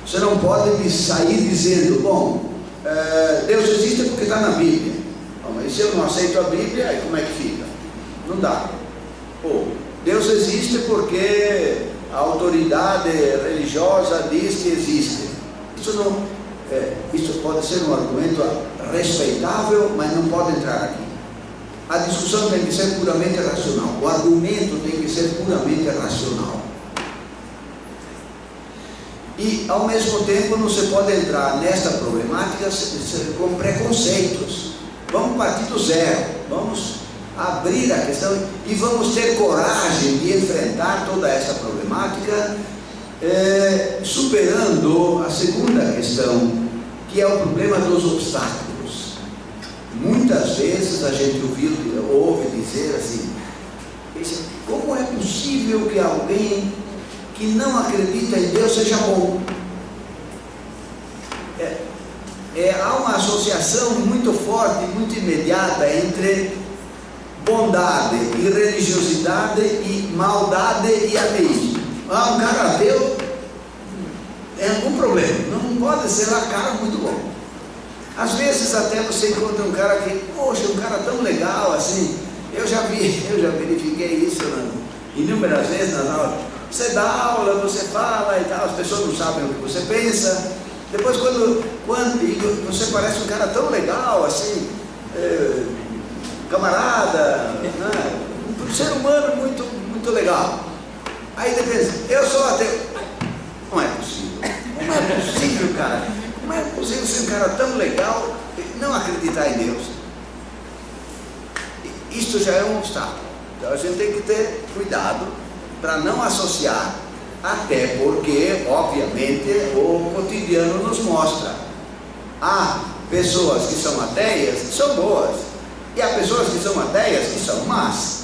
Você não pode me sair dizendo, bom, Deus existe porque está na Bíblia. Bom, mas se eu não aceito a Bíblia, aí como é que fica? Não dá. Ou, Deus existe porque a autoridade religiosa diz que existe. Isso pode ser um argumento respeitável, mas não pode entrar aqui. A discussão tem que ser puramente racional. O argumento tem que ser puramente racional. E, ao mesmo tempo, não se pode entrar nesta problemática com preconceitos. Vamos partir do zero. Vamos abrir a questão e vamos ter coragem de enfrentar toda essa problemática, superando a segunda questão, que é o problema dos obstáculos. Muitas vezes a gente ouve dizer assim, como é possível que alguém que não acredita em Deus seja bom? Há uma associação muito forte, muito imediata entre bondade e religiosidade e maldade e ateísmo. Um cara ateu é algum problema, não pode ser lá cara muito bom. Às vezes até você encontra um cara que, poxa, um cara tão legal assim. Eu já verifiquei isso inúmeras vezes nas aulas. Você dá aula, você fala e tal, as pessoas não sabem o que você pensa. Depois, quando você parece um cara tão legal, assim, camarada, né? Um ser humano muito, muito legal. Aí você pensa, eu sou ateu. Não é possível. Não é possível, cara. Não é possível ser um cara tão legal e não acreditar em Deus. Isto já é um obstáculo. Então a gente tem que ter cuidado para não associar, até porque, obviamente, o cotidiano nos mostra. Há pessoas que são ateias que são boas, e há pessoas que são ateias que são más.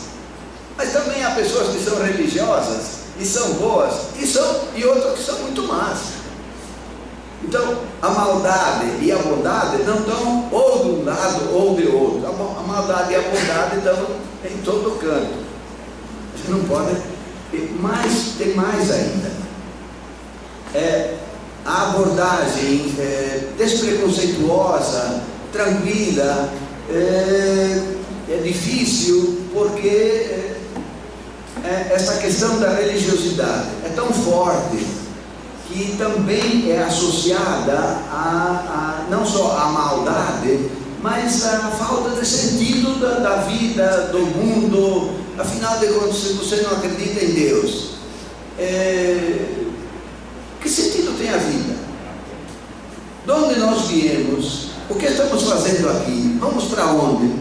Mas também há pessoas que são religiosas e são boas, e outras que são muito más. Então, a maldade e a bondade não estão ou de um lado ou de outro. A maldade e a bondade estão em todo canto. A gente não pode... Mas tem mais ainda. A abordagem despreconceituosa, tranquila, é difícil porque essa questão da religiosidade é tão forte que também é associada não só à maldade, mas à falta de sentido da vida, do mundo. Afinal de contas, se você não acredita em Deus, que sentido tem a vida? De onde nós viemos? O que estamos fazendo aqui? Vamos para onde?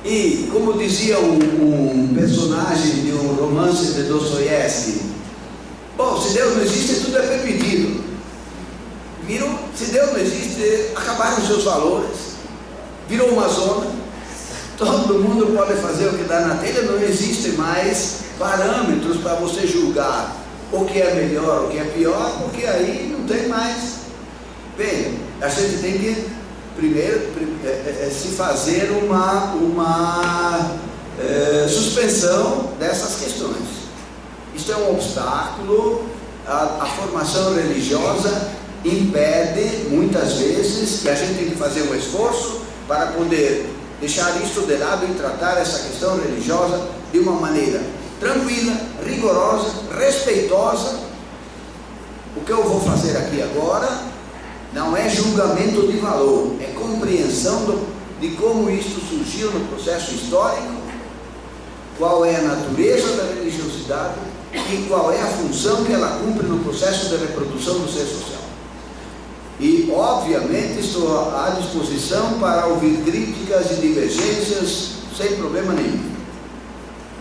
E, como dizia um personagem de um romance de Dostoiévski, bom, se Deus não existe, tudo é permitido. Viram? Se Deus não existe, acabaram os seus valores, virou uma zona. Todo mundo pode fazer o que dá na telha, não existe mais parâmetros para você julgar o que é melhor, o que é pior, porque aí não tem mais. Bem, a gente tem que primeiro se fazer uma suspensão dessas questões. Isto é um obstáculo. A formação religiosa impede muitas vezes, e a gente tem que fazer um esforço para poder deixar isso de lado e tratar essa questão religiosa de uma maneira tranquila, rigorosa, respeitosa. O que eu vou fazer aqui agora não é julgamento de valor, é compreensão de como isso surgiu no processo histórico, qual é a natureza da religiosidade e qual é a função que ela cumpre no processo de reprodução do ser social. E, obviamente, estou à disposição para ouvir críticas e divergências sem problema nenhum.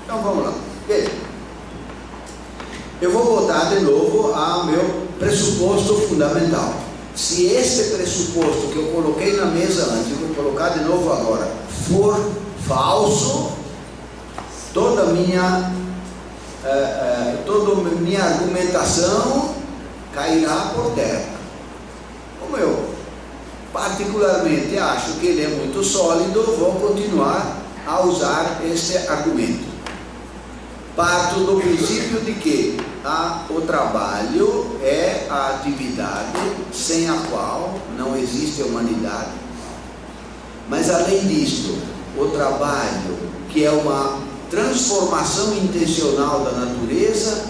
Então, vamos lá. Veja, eu vou voltar de novo ao meu pressuposto fundamental. Se esse pressuposto que eu coloquei na mesa antes, eu vou colocar de novo agora, for falso, toda a minha argumentação cairá por terra. Como eu particularmente acho que ele é muito sólido, vou continuar a usar este argumento. Parto do princípio de que o trabalho é a atividade sem a qual não existe humanidade. Mas além disto, o trabalho, que é uma transformação intencional da natureza,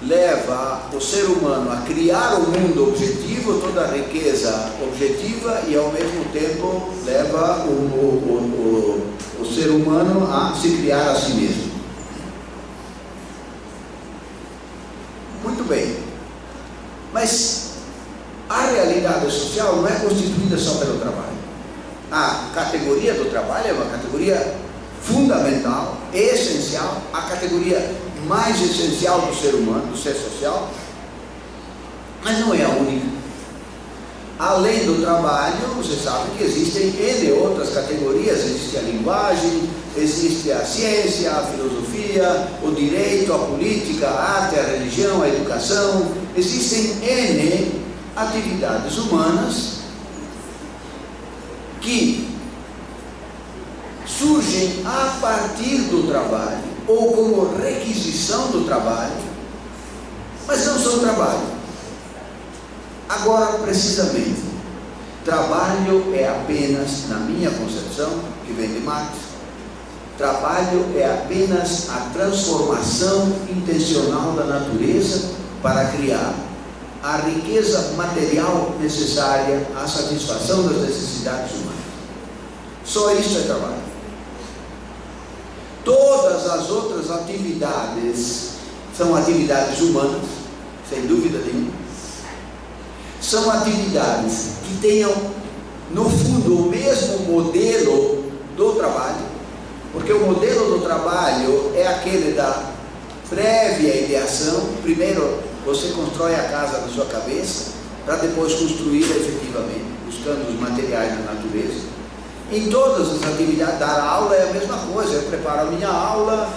leva o ser humano a criar o mundo objetivo, toda a riqueza objetiva, e ao mesmo tempo leva o ser humano a se criar a si mesmo. Muito bem, mas a realidade social não é constituída só pelo trabalho. A categoria do trabalho é uma categoria fundamental, essencial, a categoria mais essencial do ser humano, do ser social, mas não é a única. Além do trabalho, você sabe que existem N outras categorias. Existe a linguagem, existe a ciência, a filosofia, o direito, a política, a arte, a religião, a educação. Existem N atividades humanas que surgem a partir do trabalho ou como requisição do trabalho, mas não são trabalho. Agora, precisamente, trabalho é apenas, na minha concepção, que vem de Marx, Trabalho é apenas a transformação intencional da natureza para criar a riqueza material necessária à satisfação das necessidades humanas. Só isso é trabalho. Todas as outras atividades são atividades humanas, sem dúvida nenhuma. São atividades que tenham, no fundo, o mesmo modelo do trabalho, porque o modelo do trabalho é aquele da prévia ideação. Primeiro você constrói a casa na sua cabeça, para depois construí-la efetivamente, buscando os materiais da natureza. Em todas as atividades, dar aula é a mesma coisa. Eu preparo a minha aula,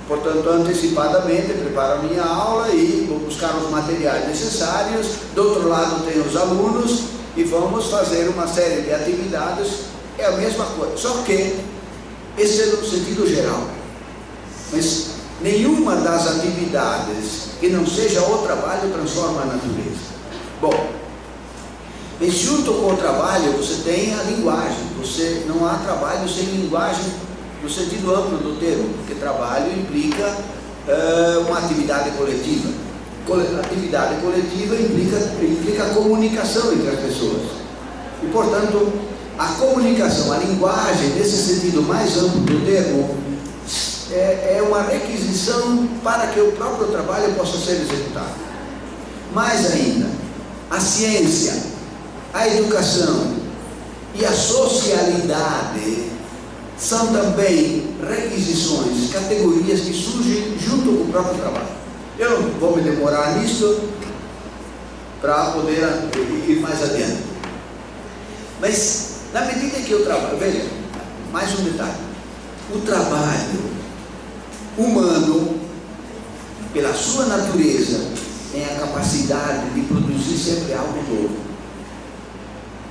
portanto, antecipadamente preparo a minha aula e vou buscar os materiais necessários. Do outro lado tem os alunos e vamos fazer uma série de atividades. É a mesma coisa, só que esse é no sentido geral. Mas nenhuma das atividades que não seja o trabalho transforma a natureza. Bom, mas junto com o trabalho você tem a linguagem. Não há trabalho sem linguagem no sentido amplo do termo, porque trabalho implica uma atividade coletiva. Atividade coletiva implica comunicação entre as pessoas. E, portanto, a comunicação, a linguagem, nesse sentido mais amplo do termo, é uma requisição para que o próprio trabalho possa ser executado. Mais ainda, a ciência, a educação e a socialidade são também requisições, categorias que surgem junto com o próprio trabalho. Eu não vou me demorar nisso para poder ir mais adiante. Mas, na medida que eu trabalho, veja, mais um detalhe: o trabalho humano, pela sua natureza, tem a capacidade de produzir sempre algo novo.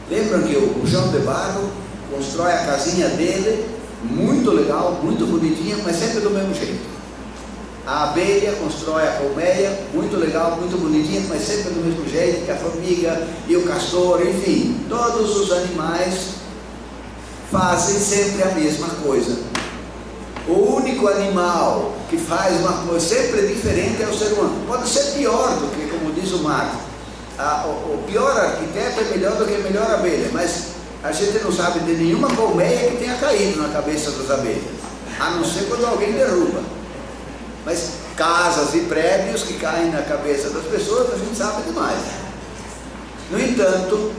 Lembram que o João de Barro constrói a casinha dele, muito legal, muito bonitinha, mas sempre do mesmo jeito. A abelha constrói a colmeia, muito legal, muito bonitinha, mas sempre do mesmo jeito que a formiga e o castor, enfim, todos os animais fazem sempre a mesma coisa. O único animal que faz uma coisa sempre diferente é o ser humano. Pode ser pior do que, como diz o Marx, o pior arquiteto é melhor do que a melhor abelha, mas a gente não sabe de nenhuma colmeia que tenha caído na cabeça das abelhas, a não ser quando alguém derruba. Mas casas e prédios que caem na cabeça das pessoas, a gente sabe demais. No entanto,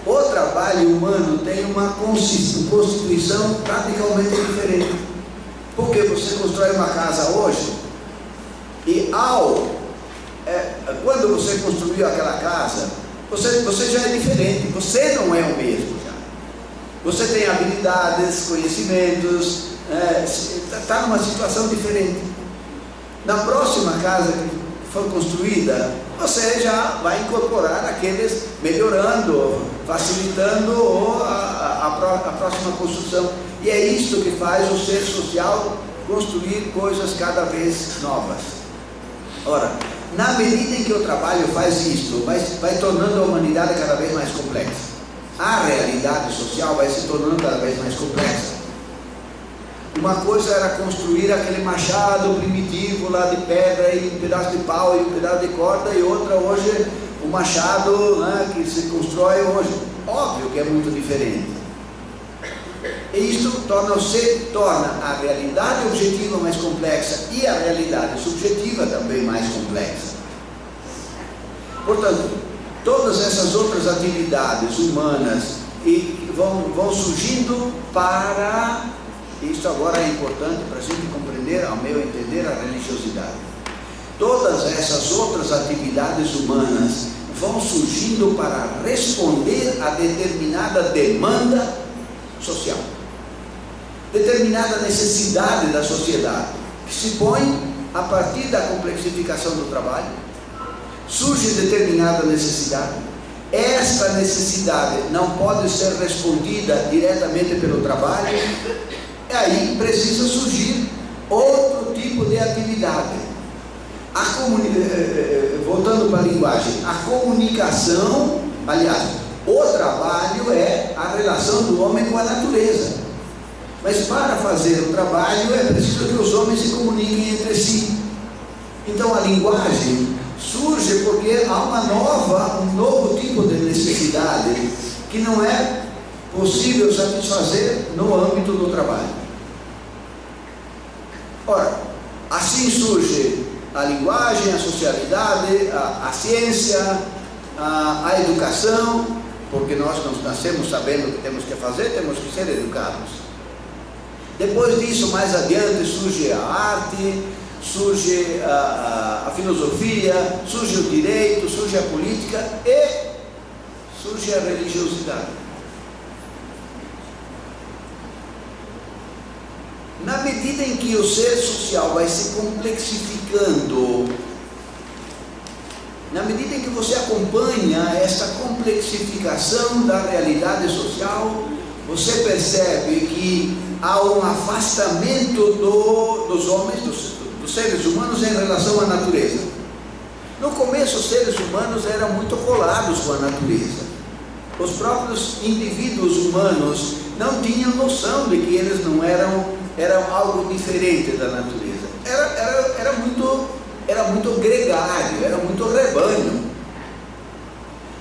o trabalho humano tem uma constituição radicalmente diferente. Porque você constrói uma casa hoje e quando você construiu aquela casa, você já é diferente, você não é o mesmo já. Você tem habilidades, conhecimentos, está numa situação diferente. Na próxima casa que for construída, você já vai incorporar aqueles, melhorando, facilitando a próxima construção. E é isso que faz o ser social construir coisas cada vez novas. Ora, na medida em que o trabalho faz isso, vai tornando a humanidade cada vez mais complexa. A realidade social vai se tornando cada vez mais complexa. Uma coisa era construir aquele machado primitivo lá de pedra e um pedaço de pau e um pedaço de corda, e outra hoje, o machado, né, que se constrói hoje. Óbvio que é muito diferente. E isso torna a realidade objetiva mais complexa e a realidade subjetiva também mais complexa. Portanto, todas essas outras atividades humanas vão surgindo para... Isso agora é importante para a gente compreender, ao meu entender, a religiosidade. Todas essas outras atividades humanas vão surgindo para responder a determinada demanda social, determinada necessidade da sociedade, que se põe a partir da complexificação do trabalho. Surge determinada necessidade. Esta necessidade não pode ser respondida diretamente pelo trabalho. E aí precisa surgir outro tipo de atividade. Voltando para a linguagem, a comunicação, aliás, o trabalho é a relação do homem com a natureza. Mas para fazer o trabalho é preciso que os homens se comuniquem entre si. Então a linguagem surge porque há um novo tipo de necessidade que não é possível satisfazer no âmbito do trabalho. Ora, assim surge a linguagem, a socialidade, a ciência, a educação, porque nós nascemos sabendo o que temos que fazer, temos que ser educados. Depois disso, mais adiante, surge a arte, surge a filosofia, surge o direito, surge a política e surge a religiosidade. Na medida em que o ser social vai se complexificando, na medida em que você acompanha essa complexificação da realidade social, você percebe que há um afastamento dos homens, dos seres humanos em relação à natureza. No começo, os seres humanos eram muito colados com a natureza. Os próprios indivíduos humanos não tinham noção de que eles não eram algo diferente da natureza. Era muito gregário, era muito rebanho.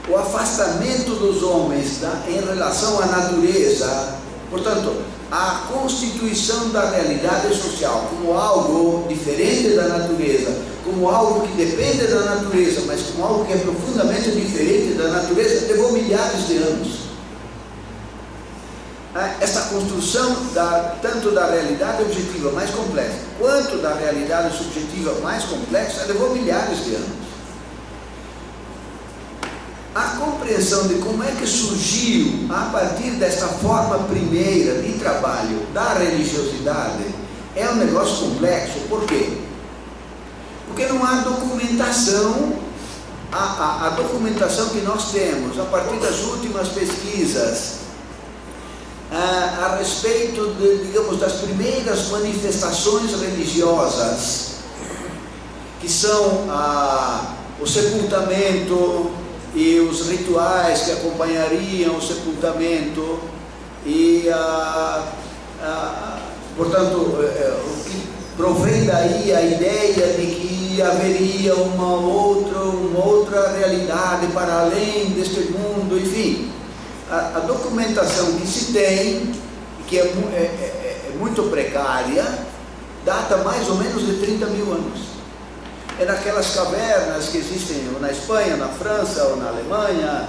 O afastamento dos homens em relação à natureza, portanto, a constituição da realidade social como algo diferente da natureza, como algo que depende da natureza, mas como algo que é profundamente diferente da natureza, levou milhares de anos. Essa construção tanto da realidade objetiva mais complexa, quanto da realidade subjetiva mais complexa, levou milhares de anos. A compreensão de como é que surgiu, a partir dessa forma primeira de trabalho da religiosidade, é um negócio complexo. Por quê? Porque não há documentação. A documentação que nós temos, a partir das últimas pesquisas, a respeito digamos, das primeiras manifestações religiosas, que são o sepultamento e os rituais que acompanhariam o sepultamento, e portanto, o que provém daí a ideia de que haveria uma outra realidade para além deste mundo, enfim. A documentação que se tem, que é muito precária, data mais ou menos de 30 mil anos. É naquelas cavernas que existem na Espanha, na França ou na Alemanha,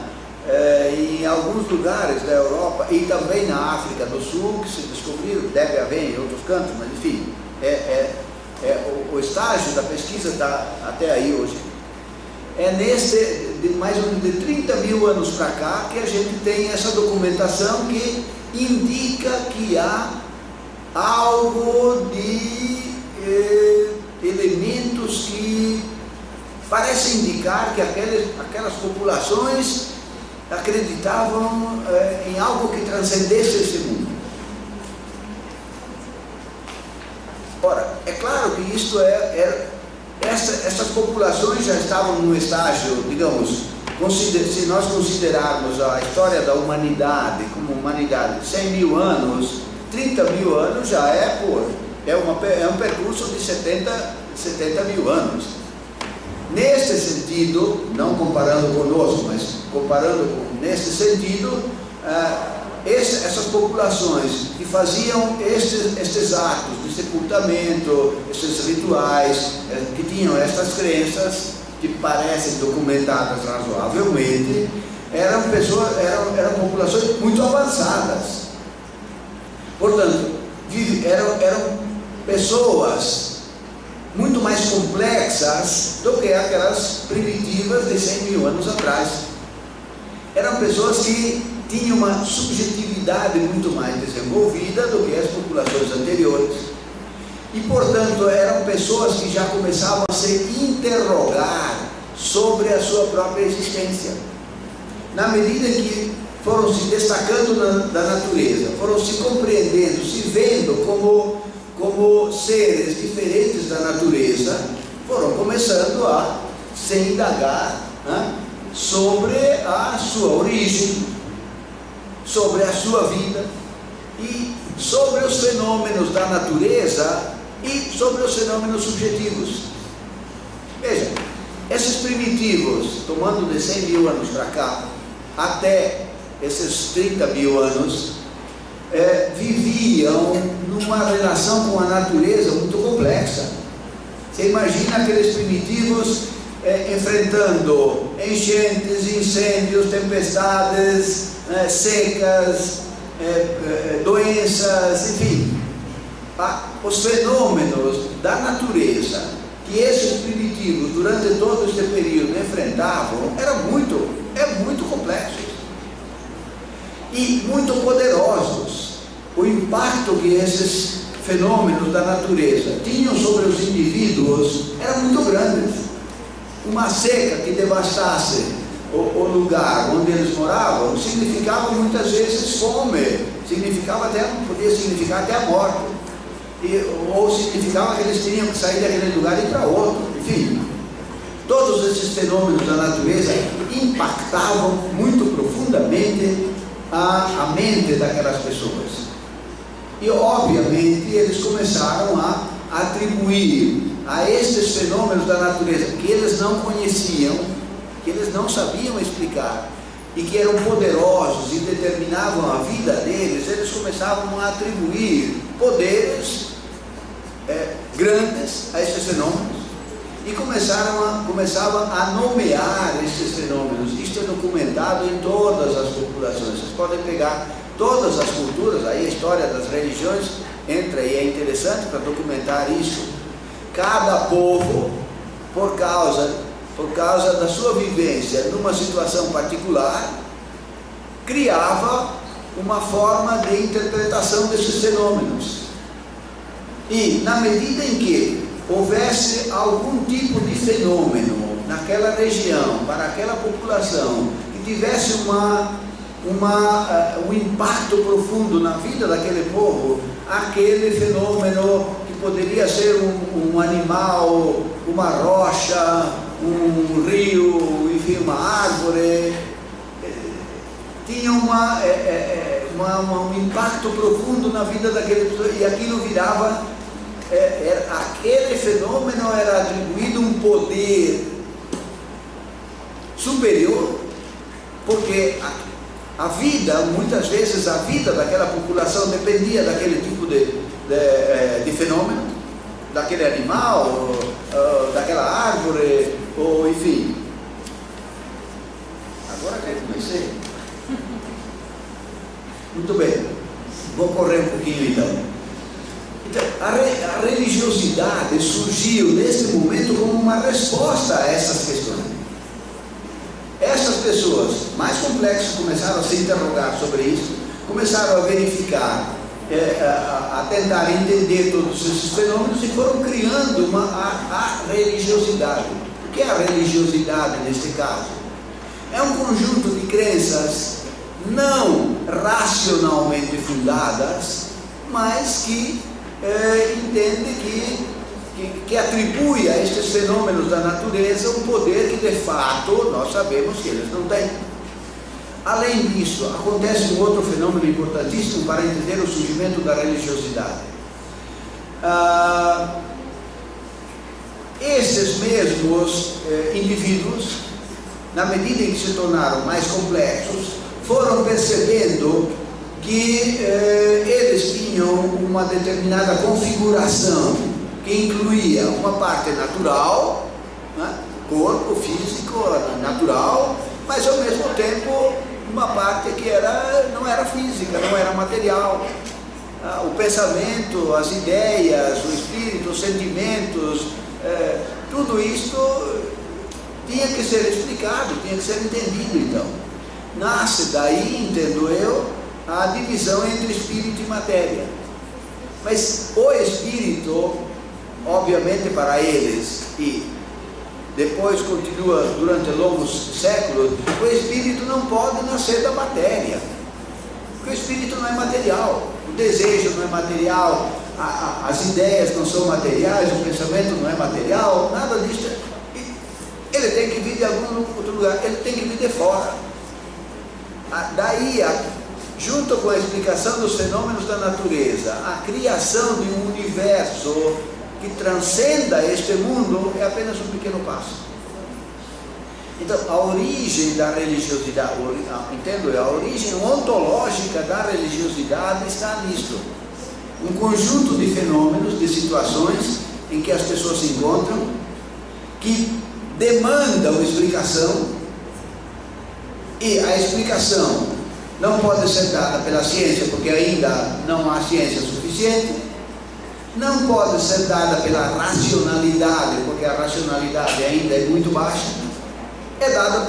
em alguns lugares da Europa e também na África do Sul, que se descobriram, deve haver em outros cantos, mas enfim, o estágio da pesquisa está até aí hoje. É de mais ou menos de 30 mil anos para cá que a gente tem essa documentação que indica que há algo de elementos que parecem indicar que aquelas populações acreditavam em algo que transcendesse esse mundo. Ora, é claro que isto essas populações já estavam no estágio, digamos, se nós considerarmos a história da humanidade como humanidade de 100 mil anos, 30 mil anos já é um percurso de 70 mil anos. Nesse sentido, não comparando conosco, mas nesse sentido, essas populações que faziam estes atos de sepultamento, esses rituais, que tinham essas crenças, que parecem documentadas razoavelmente, eram populações muito avançadas. Portanto, eram pessoas muito mais complexas do que aquelas primitivas de 100 mil anos atrás. Eram pessoas que tinham uma subjetividade muito mais desenvolvida do que as populações anteriores. E, portanto, eram pessoas que já começavam a se interrogar sobre a sua própria existência. Na medida que foram se destacando da natureza, foram se compreendendo, se vendo como seres diferentes da natureza, foram começando a se indagar sobre a sua origem, sobre a sua vida, e sobre os fenômenos da natureza e sobre os fenômenos subjetivos. Veja, esses primitivos, tomando de 100 mil anos para cá, até esses 30 mil anos, viviam numa relação com a natureza muito complexa. Você imagina aqueles primitivos enfrentando enchentes, incêndios, tempestades, secas, doenças, enfim, os fenômenos da natureza que esses primitivos durante todo este período enfrentavam eram muito complexos e muito poderosos. O impacto que esses fenômenos da natureza tinham sobre os indivíduos era muito grande. Uma seca que devastasse o lugar onde eles moravam significava muitas vezes fome, podia significar até a morte, ou significava que eles tinham que sair daquele lugar e ir para outro. Enfim, todos esses fenômenos da natureza impactavam muito profundamente a mente daquelas pessoas. E obviamente eles começaram a atribuir a estes fenômenos da natureza que eles não conheciam, que eles não sabiam explicar e que eram poderosos e determinavam a vida deles, eles começavam a atribuir poderes grandes a esses fenômenos e começavam a nomear esses fenômenos. Isto é documentado em todas as populações. Vocês podem pegar todas as culturas, aí a história das religiões entra e é interessante para documentar isso. Cada povo, por causa da sua vivência numa situação particular, criava uma forma de interpretação desses fenômenos. E na medida em que houvesse algum tipo de fenômeno naquela região, para aquela população, que tivesse um impacto profundo na vida daquele povo, aquele fenômeno que poderia ser um animal, uma rocha, um rio, enfim, uma árvore, tinha um impacto profundo na vida daquele pessoa, e aquilo virava, aquele fenômeno era atribuído um poder superior, porque a vida, muitas vezes a vida daquela população dependia daquele tipo de fenômeno, daquele animal, daquela árvore, ou enfim. Agora que eu comecei. Muito bem, vou correr um pouquinho então. Então, a religiosidade surgiu nesse momento como uma resposta a essas questões. Essas pessoas mais complexas começaram a se interrogar sobre isso, começaram a verificar, a tentar entender todos esses fenômenos e foram criando a religiosidade. O que é a religiosidade neste caso? É um conjunto de crenças não racionalmente fundadas, mas que entende que atribui a estes fenômenos da natureza um poder que de fato nós sabemos que eles não têm. Além disso, acontece um outro fenômeno importantíssimo para entender o surgimento da religiosidade. Esses mesmos indivíduos, na medida em que se tornaram mais complexos, foram percebendo que eles tinham uma determinada configuração que incluía uma parte natural, né, corpo físico natural, mas ao mesmo tempo uma parte que não era física, não era material. O pensamento, as ideias, o espírito, os sentimentos, tudo isso tinha que ser explicado, tinha que ser entendido. Então, nasce daí, entendo eu, a divisão entre espírito e matéria. Mas o espírito, obviamente para eles, e depois continua durante longos séculos, o espírito não pode nascer da matéria, porque o espírito não é material, o desejo não é material, as ideias não são materiais, o pensamento não é material, nada disso. Ele tem que vir de algum outro lugar, ele tem que vir de fora. Daí junto com a explicação dos fenômenos da natureza, a criação de um universo que transcenda este mundo é apenas um pequeno passo. Então, a origem da religiosidade, entendo, a origem ontológica da religiosidade está nisto. Um conjunto de fenômenos, de situações em que as pessoas se encontram, que demandam explicação, e a explicação não pode ser dada pela ciência, porque ainda não há ciência suficiente, não pode ser dada pela racionalidade, porque a racionalidade ainda é muito baixa, é dada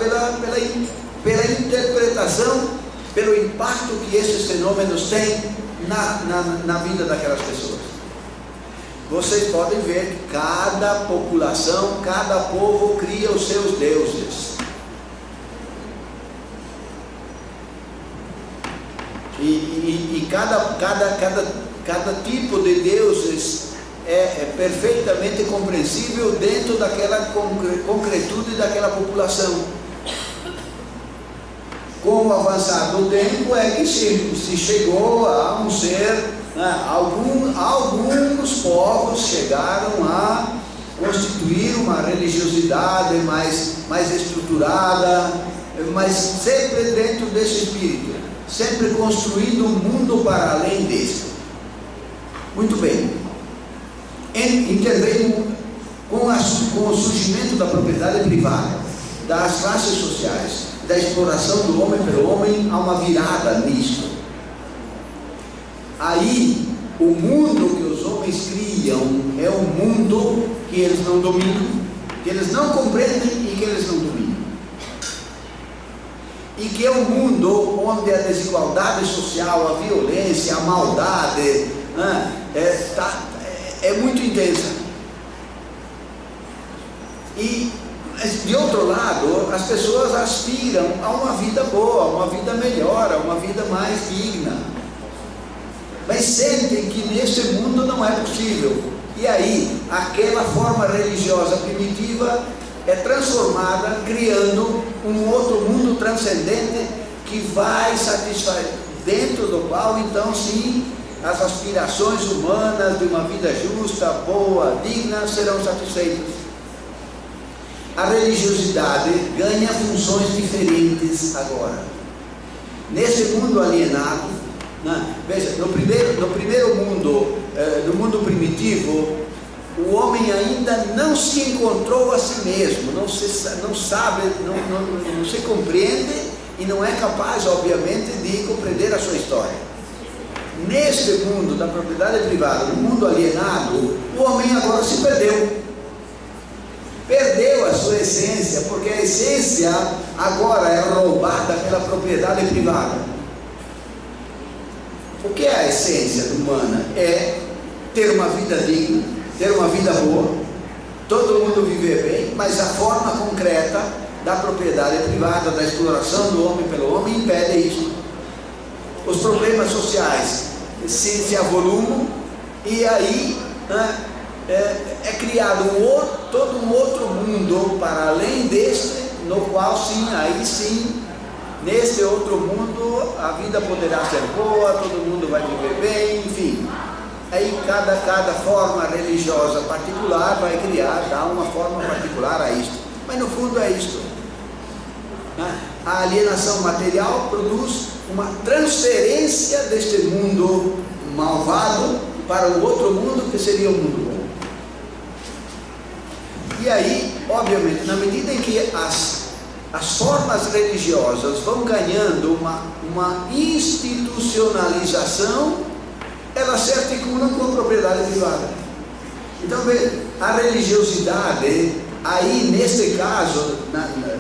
pela interpretação, pelo impacto que esses fenômenos têm na vida daquelas pessoas. Vocês podem ver que cada população, cada povo cria os seus deuses. E cada tipo de deuses é perfeitamente compreensível dentro daquela concretude daquela população. Com o avançar do tempo é que se chegou a um ser, né, alguns povos chegaram a constituir uma religiosidade mais estruturada, mas sempre dentro desse espírito, sempre construindo um mundo para além deste. Muito bem. Interveio com o surgimento da propriedade privada, das classes sociais, da exploração do homem pelo homem, há uma virada nisto. Aí, o mundo que os homens criam é um mundo que eles não dominam, que eles não compreendem e que eles não dominam. E que é um mundo onde a desigualdade social, a violência, a maldade é muito intensa. E, de outro lado, as pessoas aspiram a uma vida boa, a uma vida melhor, a uma vida mais digna, mas sentem que nesse mundo não é possível. E aí, aquela forma religiosa primitiva é transformada, criando um outro mundo transcendente que vai satisfazer, dentro do qual então sim as aspirações humanas de uma vida justa, boa, digna serão satisfeitas. A religiosidade ganha funções diferentes agora. Nesse mundo alienado, né? Veja, no primeiro mundo, no mundo primitivo, o homem ainda não se encontrou a si mesmo, não sabe, não se compreende e não é capaz, obviamente, de compreender a sua história. Neste mundo da propriedade privada, no mundo alienado, o homem agora se perdeu. Perdeu a sua essência, porque a essência agora é roubada pela propriedade privada. O que é a essência humana? É ter uma vida digna, ter uma vida boa, todo mundo viver bem, mas a forma concreta da propriedade privada, da exploração do homem pelo homem, impede isso. Os problemas sociais se avolumam e aí é criado todo um outro mundo para além deste, no qual sim, aí sim, neste outro mundo a vida poderá ser boa, todo mundo vai viver bem, enfim. Aí cada forma religiosa particular vai dar uma forma particular a isto. Mas no fundo é isto. A alienação material produz uma transferência deste mundo malvado para o outro mundo que seria o mundo bom. E aí, obviamente, na medida em que as formas religiosas vão ganhando uma institucionalização, elas se articulam com a propriedade privada. Então, veja, a religiosidade, aí neste caso,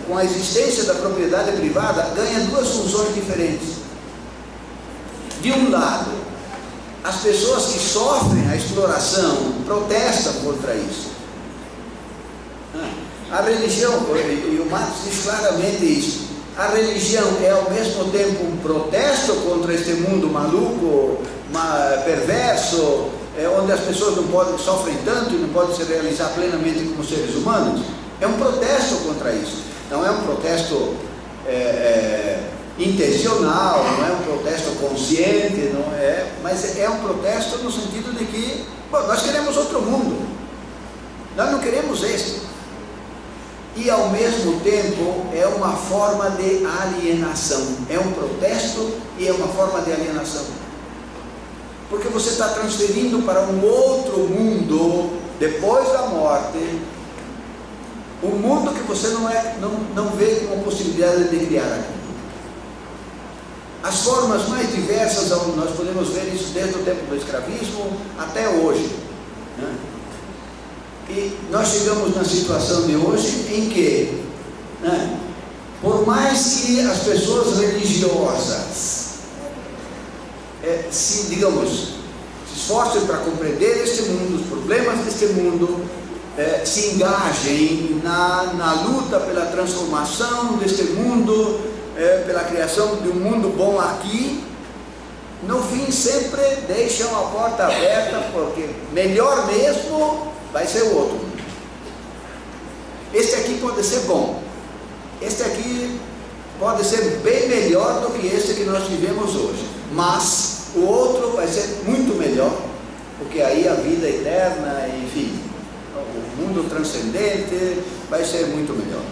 com a existência da propriedade privada, ganha duas funções diferentes. De um lado, as pessoas que sofrem a exploração protestam contra isso. A religião, e o Marx diz claramente isso, a religião é ao mesmo tempo um protesto contra este mundo maluco, perverso, onde as pessoas sofrem tanto e não podem se realizar plenamente como seres humanos. É um protesto contra isso. Não é um protesto intencional, não é um protesto consciente, não é? Mas é um protesto no sentido de que, bom, nós queremos outro mundo, nós não queremos este. E ao mesmo tempo é uma forma de alienação, é um protesto e é uma forma de alienação, porque você está transferindo para um outro mundo depois da morte, um mundo que você não vê como possibilidade de criar aqui. As formas mais diversas, nós podemos ver isso desde o tempo do escravismo até hoje, né? E nós chegamos na situação de hoje em que, né, por mais que as pessoas religiosas se esforcem para compreender este mundo, os problemas deste mundo, se engajem na luta pela transformação deste mundo, pela criação de um mundo bom aqui, no fim sempre deixam a porta aberta, porque melhor mesmo vai ser o outro. Este aqui pode ser bom, este aqui pode ser bem melhor do que este que nós vivemos hoje, mas o outro vai ser muito melhor, porque aí a vida eterna, enfim, o mundo transcendente vai ser muito melhor.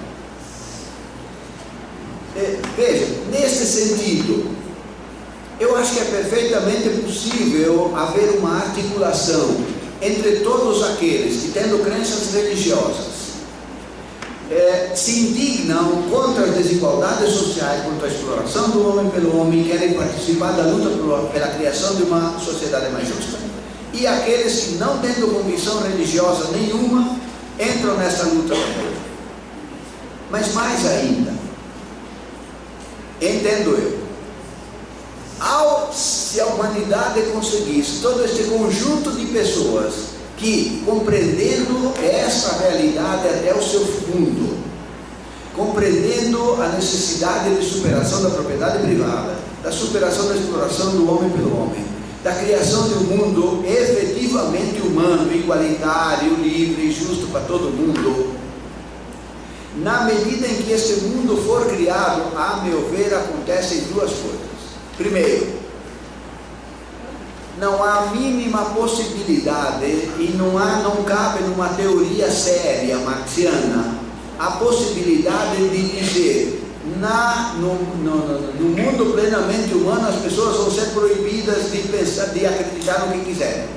Veja, nesse sentido, eu acho que é perfeitamente possível haver uma articulação entre todos aqueles que, tendo crenças religiosas, se indignam contra as desigualdades sociais, contra a exploração do homem pelo homem, querem participar da luta pela criação de uma sociedade mais justa, e aqueles que, não tendo convicção religiosa nenhuma, entram nessa luta também. Mas mais ainda, entendo eu, se a humanidade conseguisse, todo este conjunto de pessoas que, compreendendo essa realidade até o seu fundo, compreendendo a necessidade de superação da propriedade privada, da superação da exploração do homem pelo homem, da criação de um mundo efetivamente humano, igualitário, livre e justo para todo mundo, na medida em que este mundo for criado, a meu ver, acontecem duas coisas. Primeiro, não há a mínima possibilidade, e não cabe numa teoria séria marxiana a possibilidade de dizer no mundo plenamente humano as pessoas vão ser proibidas de pensar, de acreditar no que quiserem.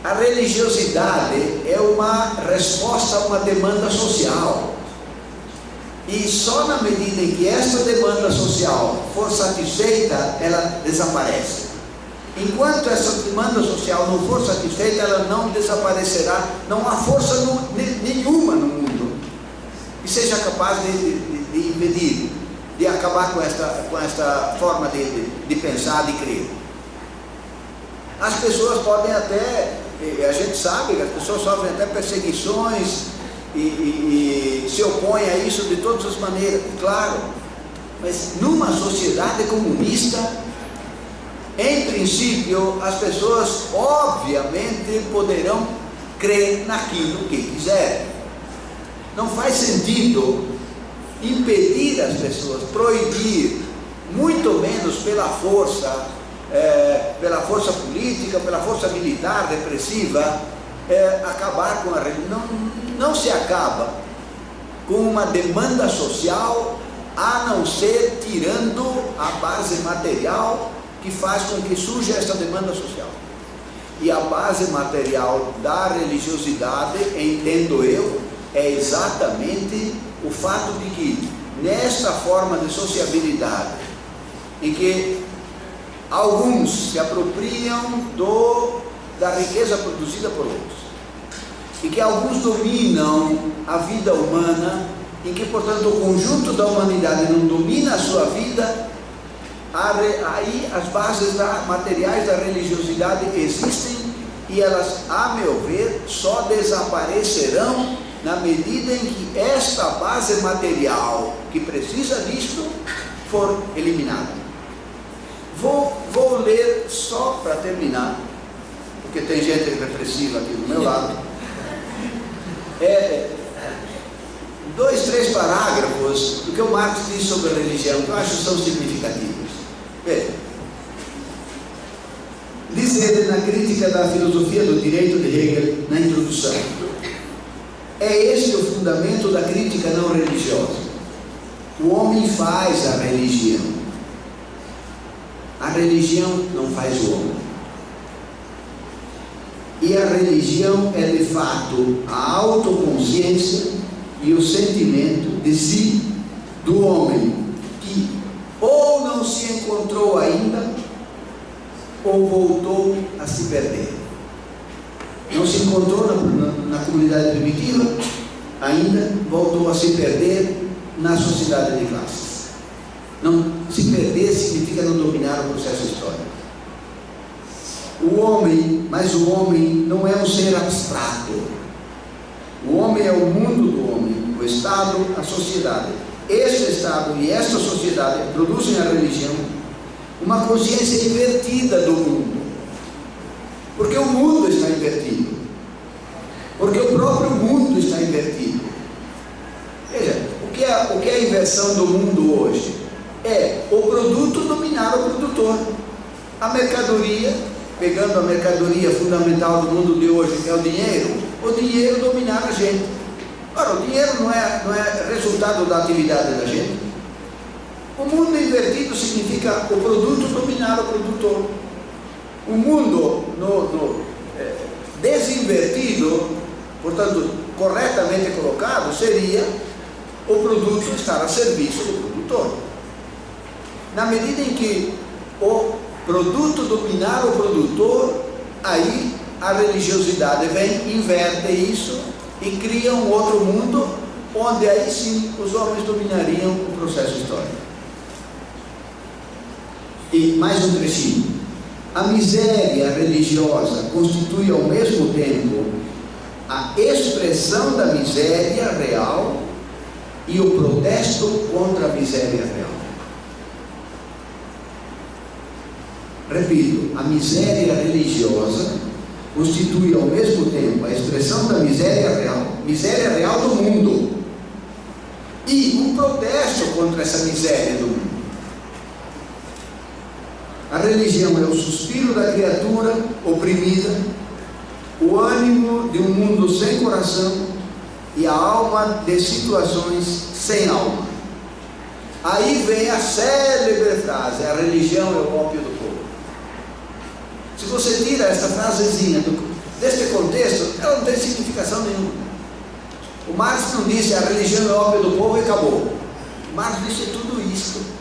A religiosidade é uma resposta a uma demanda social, e só na medida em que essa demanda social for satisfeita, ela desaparece. Enquanto essa demanda social não for satisfeita, ela não desaparecerá. Não há força nenhuma no mundo que seja capaz de impedir, de acabar com esta forma de pensar, de crer. As pessoas podem até, a gente sabe que as pessoas sofrem até perseguições e se opõem a isso de todas as maneiras, claro, mas numa sociedade comunista, em princípio, as pessoas obviamente poderão crer naquilo que quiserem. Não faz sentido impedir as pessoas, proibir, muito menos pela força política, pela força militar repressiva, acabar com a religião. Não se acaba com uma demanda social a não ser tirando a base material que faz com que surja essa demanda social. E a base material da religiosidade, entendo eu, é exatamente o fato de que, nesta forma de sociabilidade, em que alguns se apropriam da riqueza produzida por outros, e que alguns dominam a vida humana, em que, portanto, o conjunto da humanidade não domina a sua vida, aí as bases materiais da religiosidade existem, e elas, a meu ver, só desaparecerão na medida em que esta base material que precisa disto for eliminada. Vou ler só para terminar, porque tem gente repressiva aqui do meu lado, 2, 3 parágrafos do que o Marx diz sobre a religião, que eu acho que são significativos. Veja, na crítica da filosofia do direito de Hegel, na introdução. É este o fundamento da crítica não religiosa. O homem faz a religião. A religião não faz o homem. E a religião é de fato a autoconsciência e o sentimento de si do homem, que ou não se encontrou ainda, ou voltou a se perder. Não se encontrou na comunidade primitiva, ainda voltou a se perder na sociedade de classes. Não se perder significa não dominar o processo histórico. O homem, mas o homem não é um ser abstrato. O homem é o mundo do homem, o Estado, a sociedade. Este Estado e esta sociedade produzem a religião, uma consciência invertida do mundo. Porque o mundo está invertido. Porque o próprio mundo está invertido. Veja, o que é a inversão do mundo hoje? É o produto dominar o produtor. A mercadoria, pegando a mercadoria fundamental do mundo de hoje, que é o dinheiro dominar a gente. Ora, o dinheiro não é resultado da atividade da gente. O mundo invertido significa o produto dominar o produtor. O mundo desinvertido, portanto, corretamente colocado, seria o produto estar a serviço do produtor. Na medida em que o produto dominar o produtor, aí a religiosidade vem, inverte isso e cria um outro mundo, onde aí sim os homens dominariam o processo histórico. E mais um trechinho. A miséria religiosa constitui ao mesmo tempo a expressão da miséria real e o protesto contra a miséria real. Repito, a miséria religiosa constitui ao mesmo tempo a expressão da miséria real do mundo, e um protesto contra essa miséria do mundo. A religião é o suspiro da criatura oprimida, o ânimo de um mundo sem coração e a alma de situações sem alma. Aí vem a célebre frase: a religião é o ópio do povo. Se você tira essa frasezinha deste contexto, ela não tem significação nenhuma. O Marx não disse a religião é o ópio do povo e acabou. O Marx disse tudo isso.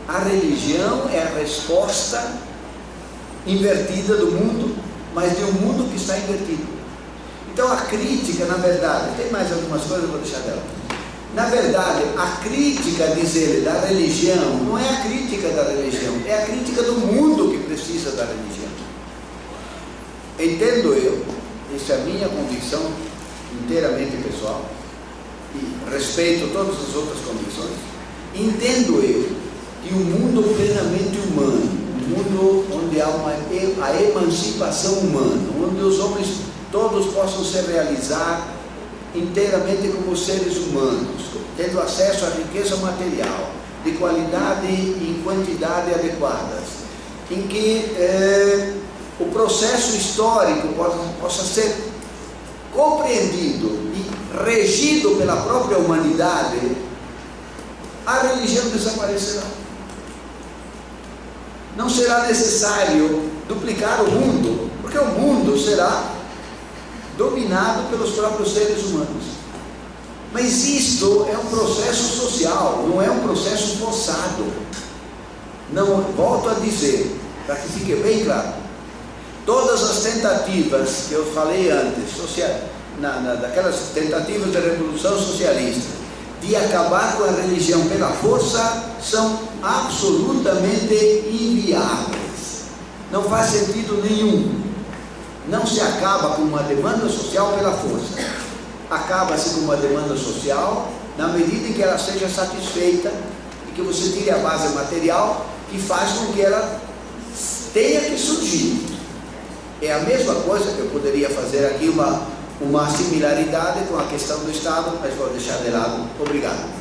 A religião é a resposta invertida do mundo, mas de um mundo que está invertido. Então a crítica, na verdade, tem mais algumas coisas, eu vou deixar dela. Na verdade, a crítica, diz ele, da religião, não é a crítica da religião, é a crítica do mundo que precisa da religião. Entendo eu, essa é a minha convicção inteiramente pessoal, e respeito todas as outras convicções, entendo eu que o mundo plenamente humano, um mundo onde há a emancipação humana, onde os homens todos possam se realizar inteiramente como seres humanos, tendo acesso à riqueza material, de qualidade e quantidade adequadas, em que o processo histórico possa ser compreendido e regido pela própria humanidade, a religião desaparecerá. Não será necessário duplicar o mundo, porque o mundo será dominado pelos próprios seres humanos. Mas isto é um processo social, não é um processo forçado. Não, volto a dizer, para que fique bem claro, todas as tentativas que eu falei antes, daquelas tentativas de revolução socialista, de acabar com a religião pela força, são absolutamente inviáveis. Não faz sentido nenhum. Não se acaba com uma demanda social pela força. Acaba-se com uma demanda social na medida em que ela seja satisfeita e que você tire a base material que faz com que ela tenha que surgir. É a mesma coisa que eu poderia fazer aqui uma similaridade com a questão do Estado, mas vou deixar de lado. Obrigado.